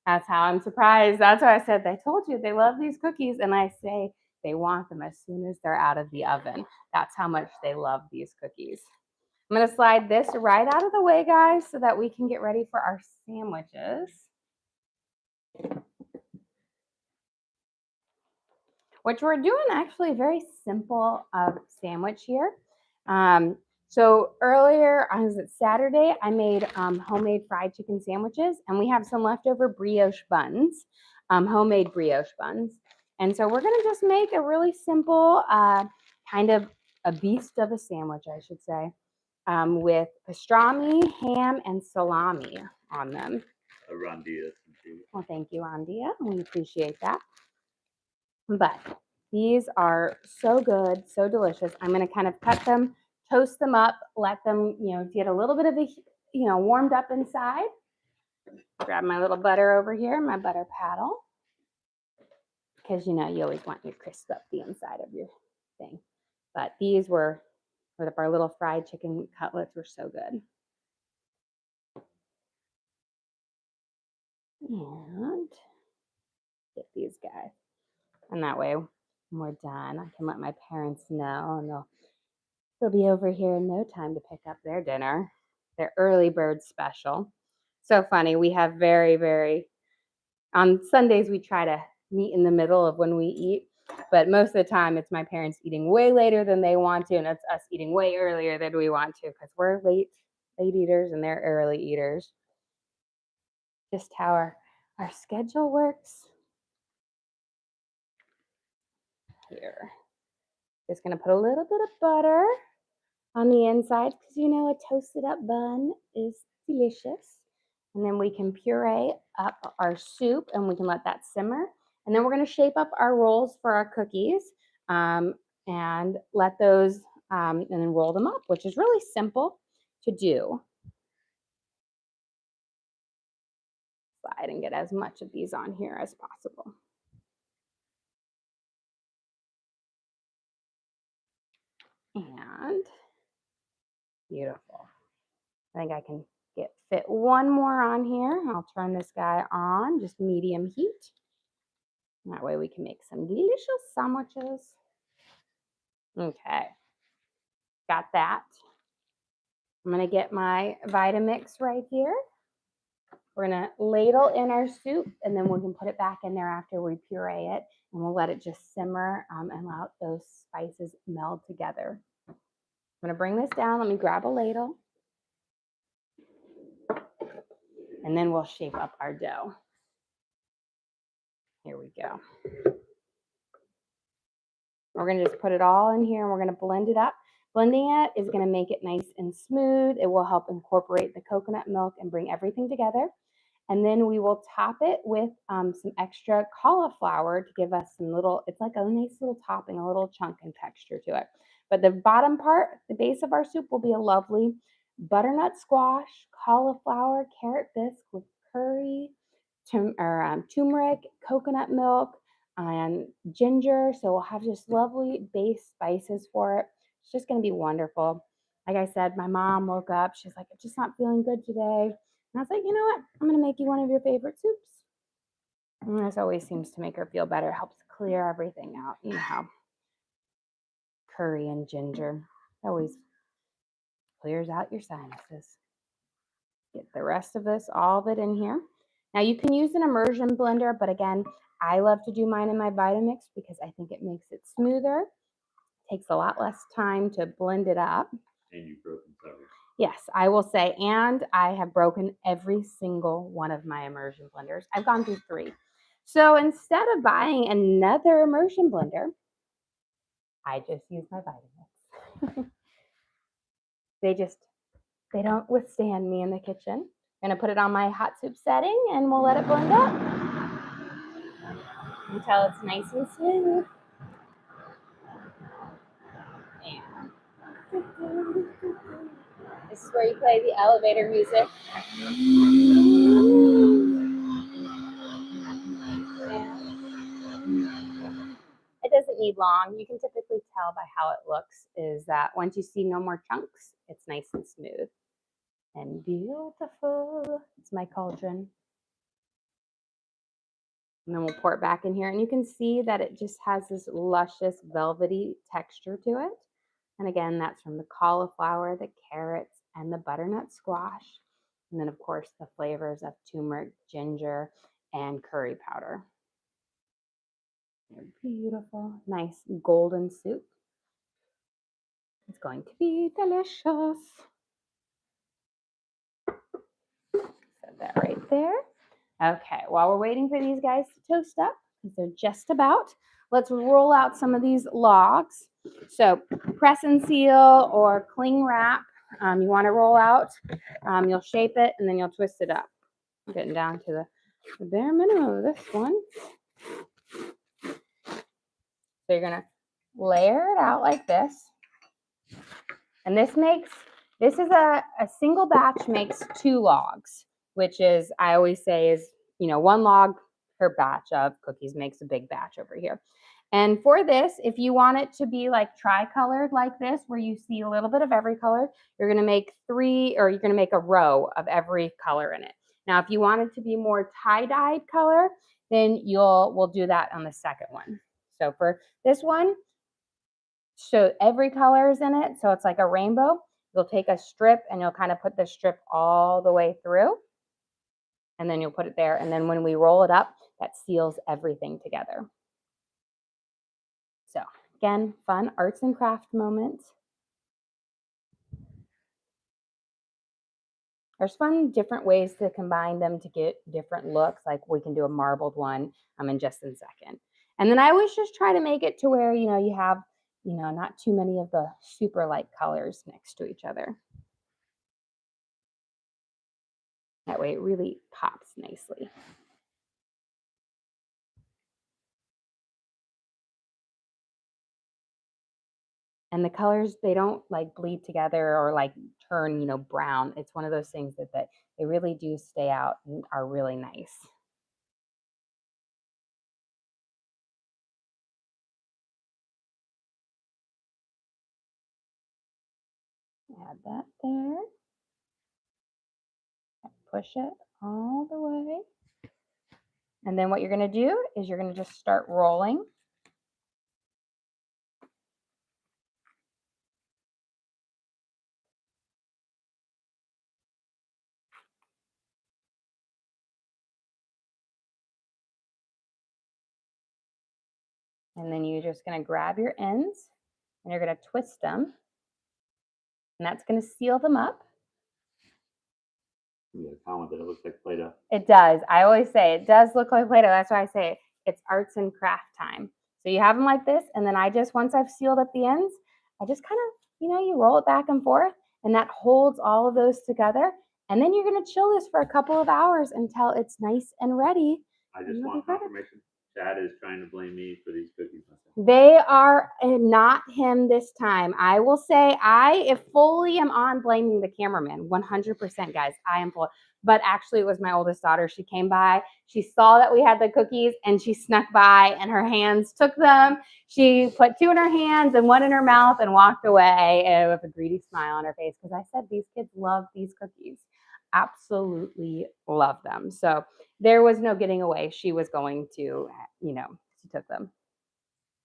That's how I'm surprised. That's why I said, they told you they love these cookies. And I say they want them as soon as they're out of the oven. That's how much they love these cookies. I'm going to slide this right out of the way, guys, so that we can get ready for our sandwiches. Which we're doing actually a very simple sandwich here. So earlier, was it Saturday, I made homemade fried chicken sandwiches, and we have some leftover brioche buns, homemade brioche buns. And so we're gonna just make a really simple kind of a beast of a sandwich, I should say, with pastrami, ham, and salami on them. Randia. Well, thank you, Randia. We appreciate that. But these are so good, so delicious. I'm going to kind of cut them, toast them up, let them, get a little bit of warmed up inside. Grab my little butter over here, my butter paddle. Because, you always want your crisp up the inside of your thing. But these were, our little fried chicken cutlets were so good. And get these guys. And that way, when we're done, I can let my parents know, and they'll be over here in no time to pick up their dinner, their early bird special. So funny. We have on Sundays, we try to meet in the middle of when we eat, but most of the time it's my parents eating way later than they want to, and it's us eating way earlier than we want to because we're late eaters and they're early eaters. Just how our schedule works. Here. Just going to put a little bit of butter on the inside because a toasted up bun is delicious. And then we can puree up our soup and we can let that simmer. And then we're going to shape up our rolls for our cookies and let those and then roll them up, which is really simple to do. Slide and get as much of these on here as possible. And beautiful. I think I can fit one more on here. I'll turn this guy on, just medium heat. That way we can make some delicious sandwiches. Okay, got that. I'm gonna get my Vitamix right here. We're gonna ladle in our soup and then we can put it back in there after we puree it and we'll let it just simmer and let those spices meld together. I'm gonna bring this down. Let me grab a ladle. And then we'll shape up our dough. Here we go. We're going to just put it all in here and we're going to blend it up. Blending it is going to make it nice and smooth. It will help incorporate the coconut milk and bring everything together. And then we will top it with some extra cauliflower to give us it's like a nice little topping, a little chunk and texture to it. But the bottom part, the base of our soup will be a lovely butternut squash, cauliflower, carrot bisque with curry, turmeric, coconut milk, and ginger. So we'll have just lovely base spices for it. It's just going to be wonderful. Like I said, my mom woke up. She's like, I'm just not feeling good today. And I was like, you know what? I'm going to make you one of your favorite soups. And this always seems to make her feel better. Helps clear everything out. You know how curry and ginger always clears out your sinuses. Get the rest of this, all of it in here. Now you can use an immersion blender, but again, I love to do mine in my Vitamix because I think it makes it smoother. Takes a lot less time to blend it up. And you've broken several. Yes, I will say, and I have broken every single one of my immersion blenders. I've gone through 3. So instead of buying another immersion blender, I just use my Vitamix. They don't withstand me in the kitchen. I'm gonna put it on my hot soup setting and we'll let it blend up until it's nice and smooth. And this is where you play the elevator music. It doesn't need long. You can typically tell by how it looks is that once you see no more chunks, it's nice and smooth and beautiful. It's my cauldron. And then we'll pour it back in here. And you can see that it just has this luscious, velvety texture to it. And again, that's from the cauliflower, the carrots, and the butternut squash. And then, of course, the flavors of turmeric, ginger, and curry powder. They're beautiful, nice golden soup. It's going to be delicious. Set that right there. Okay, while we're waiting for these guys to toast up, because they're just about, let's roll out some of these logs. So press and seal or cling wrap, you want to roll out. You'll shape it and then you'll twist it up. I'm getting down to the bare minimum of this one. So you're gonna layer it out like this. And this is a single batch makes 2 logs, which is, I always say is, 1 log per batch of cookies makes a big batch over here. And for this, if you want it to be like tri-colored like this, where you see a little bit of every color, you're gonna make 3, or you're gonna make a row of every color in it. Now, if you want it to be more tie-dyed color, then we'll do that on the second one. So for this one, so every color is in it, so it's like a rainbow. You'll take a strip and you'll kind of put the strip all the way through, and then you'll put it there. And then when we roll it up, that seals everything together. So again, fun arts and craft moment. There's fun different ways to combine them to get different looks. Like we can do a marbled one in just a second. And then I always just try to make it to where, you have, not too many of the super light colors next to each other. That way it really pops nicely. And the colors, they don't like bleed together or like turn, brown. It's one of those things that they really do stay out and are really nice. Add that there. Push it all the way. And then what you're going to do is you're going to just start rolling. And then you're just going to grab your ends and you're going to twist them. And that's going to seal them up. Yeah, comment that it looks like Play-Doh. It does. I always say it does look like Play-Doh. That's why I say it's arts and craft time. So you have them like this, and then once I've sealed up the ends, I just kind of, you roll it back and forth, and that holds all of those together. And then you're going to chill this for a couple of hours until it's nice and ready. I just want confirmation. Chad is trying to blame me for these cookies. They are not him this time. I will say I fully am on blaming the cameraman. 100%, guys. I am full. But actually, it was my oldest daughter. She came by. She saw that we had the cookies, and she snuck by, and her hands took them. She put 2 in her hands and 1 in her mouth and walked away with a greedy smile on her face because I said these kids love these cookies. absolutely love them. So there was no getting away. She was going to, she took them.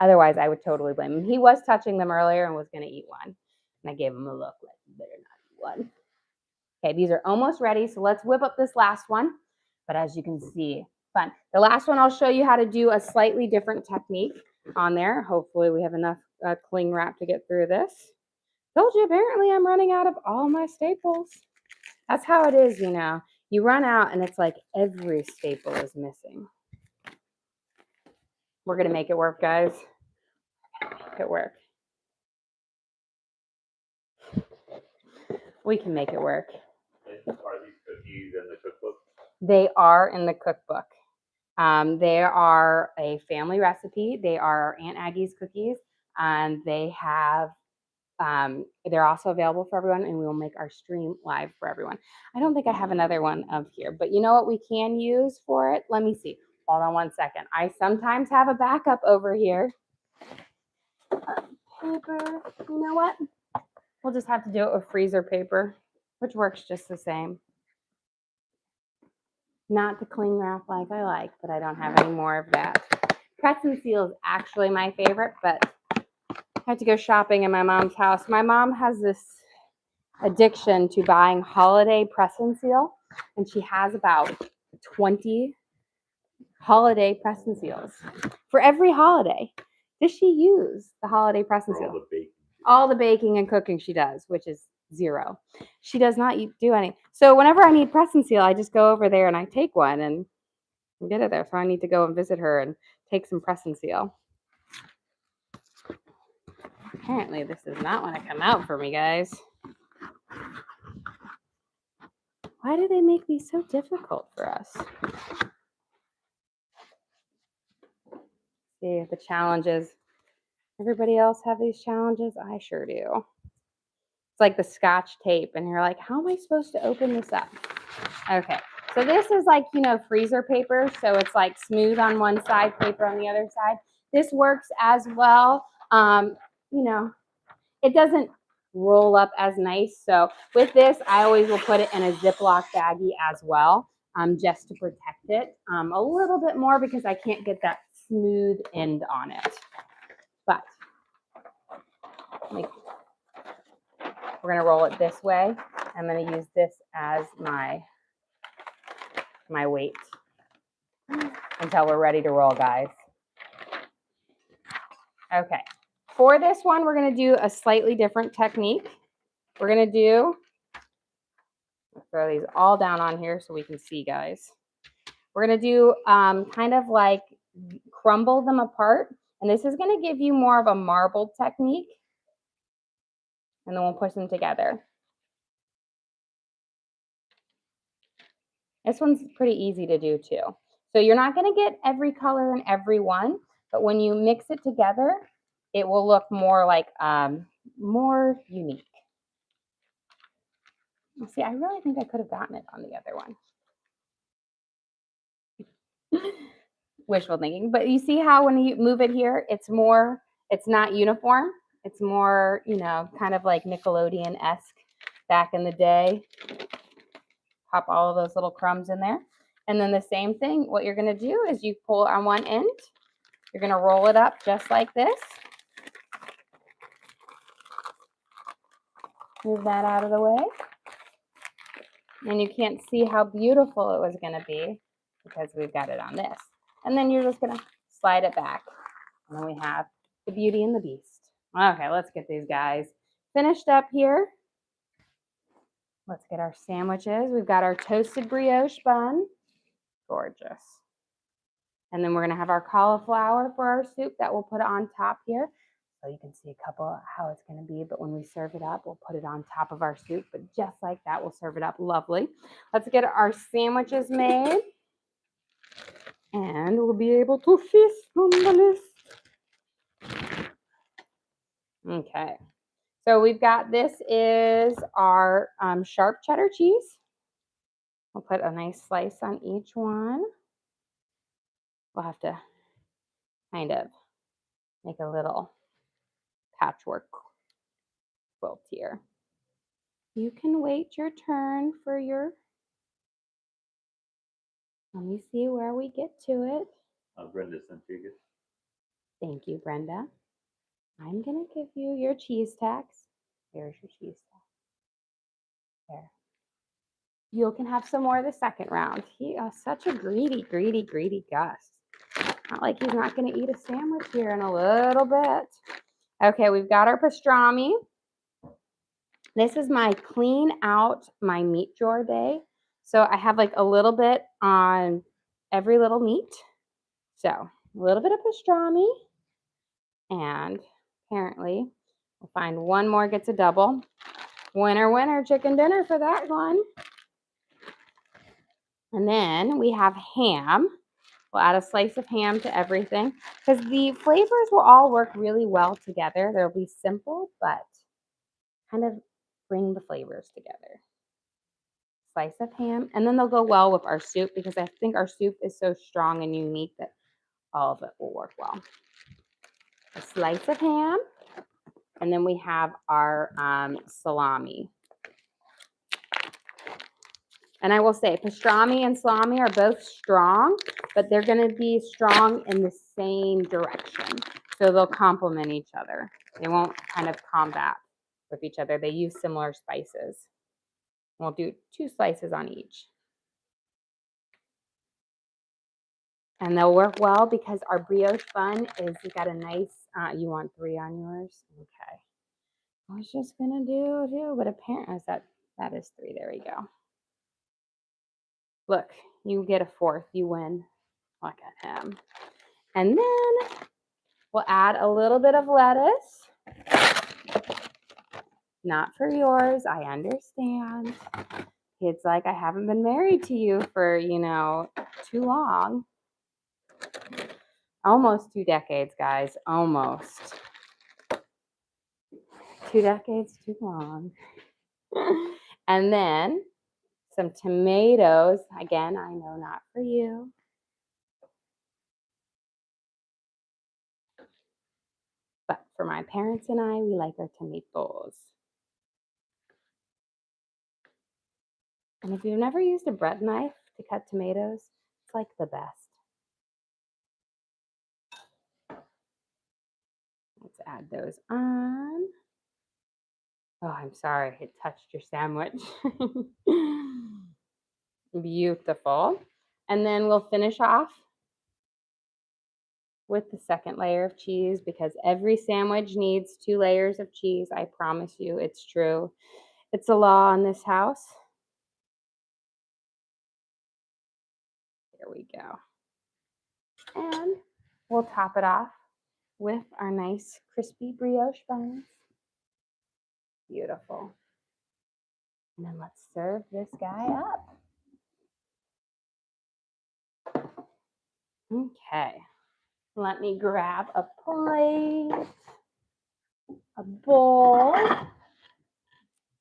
Otherwise, I would totally blame him. He was touching them earlier and was going to eat one. And I gave him a look like, you better not eat one. Okay, these are almost ready. So let's whip up this last one. But as you can see, fun. The last one, I'll show you how to do a slightly different technique on there. Hopefully we have enough cling wrap to get through this. Told you, apparently I'm running out of all my staples. That's how it is, You run out and it's like every staple is missing. We're going to make it work, guys. Make it work. We can make it work. Are these cookies in the cookbook? They are in the cookbook. They are a family recipe. They are Aunt Aggie's cookies, and they have. They're also available for everyone, and we will make our stream live for everyone. I don't think I have another one of here, but you know what we can use for it? Let me see. Hold on one second. I sometimes have a backup over here. Paper. You know what? We'll just have to do it with freezer paper, which works just the same. Not the cling wrap like I like, but I don't have any more of that. Press and seal is actually my favorite, but I had to go shopping in my mom's house. My mom has this addiction to buying holiday press and seal, and she has about 20 holiday press and seals for every holiday. Does she use the holiday press and seal? All the baking and cooking she does, which is 0. She does not do any. So whenever I need press and seal, I just go over there and I take one and get it there. So I need to go and visit her and take some press and seal. Apparently this does not want to come out for me, guys. Why do they make these so difficult for us? See, the challenges. Everybody else have these challenges? I sure do. It's like the Scotch tape, and you're like, how am I supposed to open this up? Okay, so this is like, freezer paper. So it's like smooth on one side, paper on the other side. This works as well. It doesn't roll up as nice. So with this, I always will put it in a Ziploc baggie as well, just to protect it a little bit more because I can't get that smooth end on it. But we're going to roll it this way. I'm going to use this as my weight until we're ready to roll, guys. Okay. For this one, we're going to do a slightly different technique. We're going to throw these all down on here so we can see, guys. We're going to do kind of like crumble them apart. And this is going to give you more of a marbled technique. And then we'll push them together. This one's pretty easy to do too. So you're not going to get every color in every one, but when you mix it together, it will look more like more unique. See, I really think I could have gotten it on the other one. Wishful thinking. But you see how when you move it here, it's not uniform. It's more, kind of like Nickelodeon-esque back in the day. Pop all of those little crumbs in there. And then the same thing, what you're going to do is you pull on one end. You're going to roll it up just like this. Move that out of the way. And you can't see how beautiful it was going to be because we've got it on this. And then you're just going to slide it back. And then we have the Beauty and the Beast. Okay, let's get these guys finished up here. Let's get our sandwiches. We've got our toasted brioche bun. Gorgeous. And then we're going to have our cauliflower for our soup that we'll put on top here. So you can see a couple of how it's going to be. But when we serve it up, we'll put it on top of our soup. But just like that, we'll serve it up lovely. Let's get our sandwiches made. And we'll be able to feast on the list. Okay. So we've got, this is our sharp cheddar cheese. We'll put a nice slice on each one. We'll have to kind of make a little patchwork quilt here. You can wait your turn for your Let me see where we get to it. Brenda sent you good. Thank you, Brenda. I'm going to give you your cheese tax. Here's your cheese tax. There. You can have some more the second round. He is such a greedy Gus. Not like he's not going to eat a sandwich here in a little bit. Okay, we've got our pastrami. This is my clean out my meat drawer day. So I have like a little bit on every little meat. So a little bit of pastrami. And apparently we'll find one more gets a double. Winner, winner, chicken dinner for that one. And then we have ham. We'll add a slice of ham to everything because the flavors will all work really well together. They'll be simple, but kind of bring the flavors together. Slice of ham, and then they'll go well with our soup because I think our soup is so strong and unique that all of it will work well. A slice of ham, and then we have our salami. And I will say pastrami and salami are both strong, but they're going to be strong in the same direction. So they'll complement each other. They won't kind of combat with each other. They use similar spices. We'll do 2 slices on each. And they'll work well because our brioche bun is got a nice, you want 3 on yours? Okay. I was just going to do 2, but apparently that is 3. There we go. Look, you get a 4th, you win. Look at him. And then we'll add a little bit of lettuce. Not for yours, I understand. It's like I haven't been married to you for, too long. Almost 2 decades, guys. Almost. 2 decades too long. And then some tomatoes. Again, I know not for you. But for my parents and I, we like our tomatoes. And if you've never used a bread knife to cut tomatoes, it's like the best. Let's add those on. Oh, I'm sorry, it touched your sandwich. Beautiful. And then we'll finish off with the second layer of cheese because every sandwich needs 2 layers of cheese. I promise you, it's true. It's a law in this house. There we go. And we'll top it off with our nice crispy brioche buns. Beautiful. And then let's serve this guy up. Okay. Let me grab a plate, a bowl,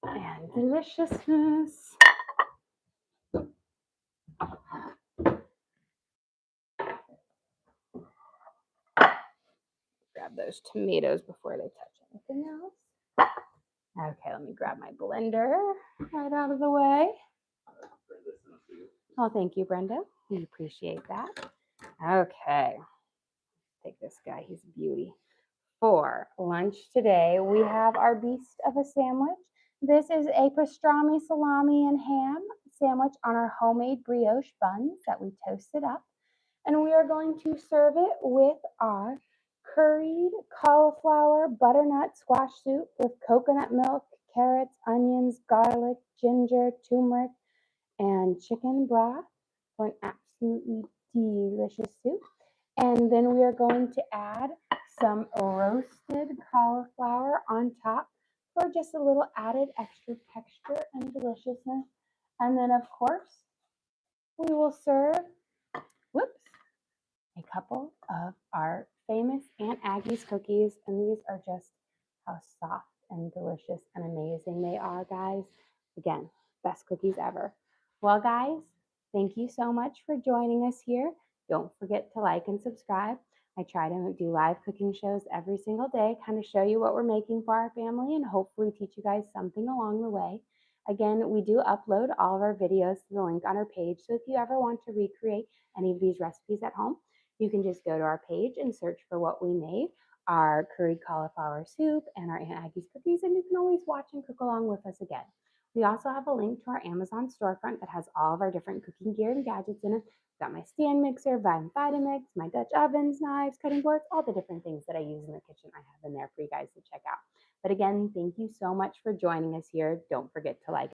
and deliciousness. Grab those tomatoes before they touch anything else. Okay, let me grab my blender right out of the way. Oh, thank you, Brenda. We appreciate that. Okay, take this guy. He's a beauty. For lunch today, we have our beast of a sandwich. This is a pastrami, salami, and ham sandwich on our homemade brioche buns that we toasted up. And we are going to serve it with our curried cauliflower butternut squash soup with coconut milk, carrots, onions, garlic, ginger, turmeric, and chicken broth for an absolutely delicious soup. And then we are going to add some roasted cauliflower on top for just a little added extra texture and deliciousness. And then, of course, we will serve, a couple of our famous Aunt Aggie's cookies. And these are just how soft and delicious and amazing they are, guys. Again, best cookies ever. Well, guys, thank you so much for joining us here. Don't forget to like and subscribe. I try to do live cooking shows every single day, kind of show you what we're making for our family and hopefully teach you guys something along the way. Again, we do upload all of our videos to the link on our page. So if you ever want to recreate any of these recipes at home, you can just go to our page and search for what we made, our curried cauliflower soup and our Aunt Aggie's cookies, and you can always watch and cook along with us again. We also have a link to our Amazon storefront that has all of our different cooking gear and gadgets in it. Got my stand mixer, Vitamix, my Dutch ovens, knives, cutting boards, all the different things that I use in the kitchen I have in there for you guys to check out. But again, thank you so much for joining us here. Don't forget to like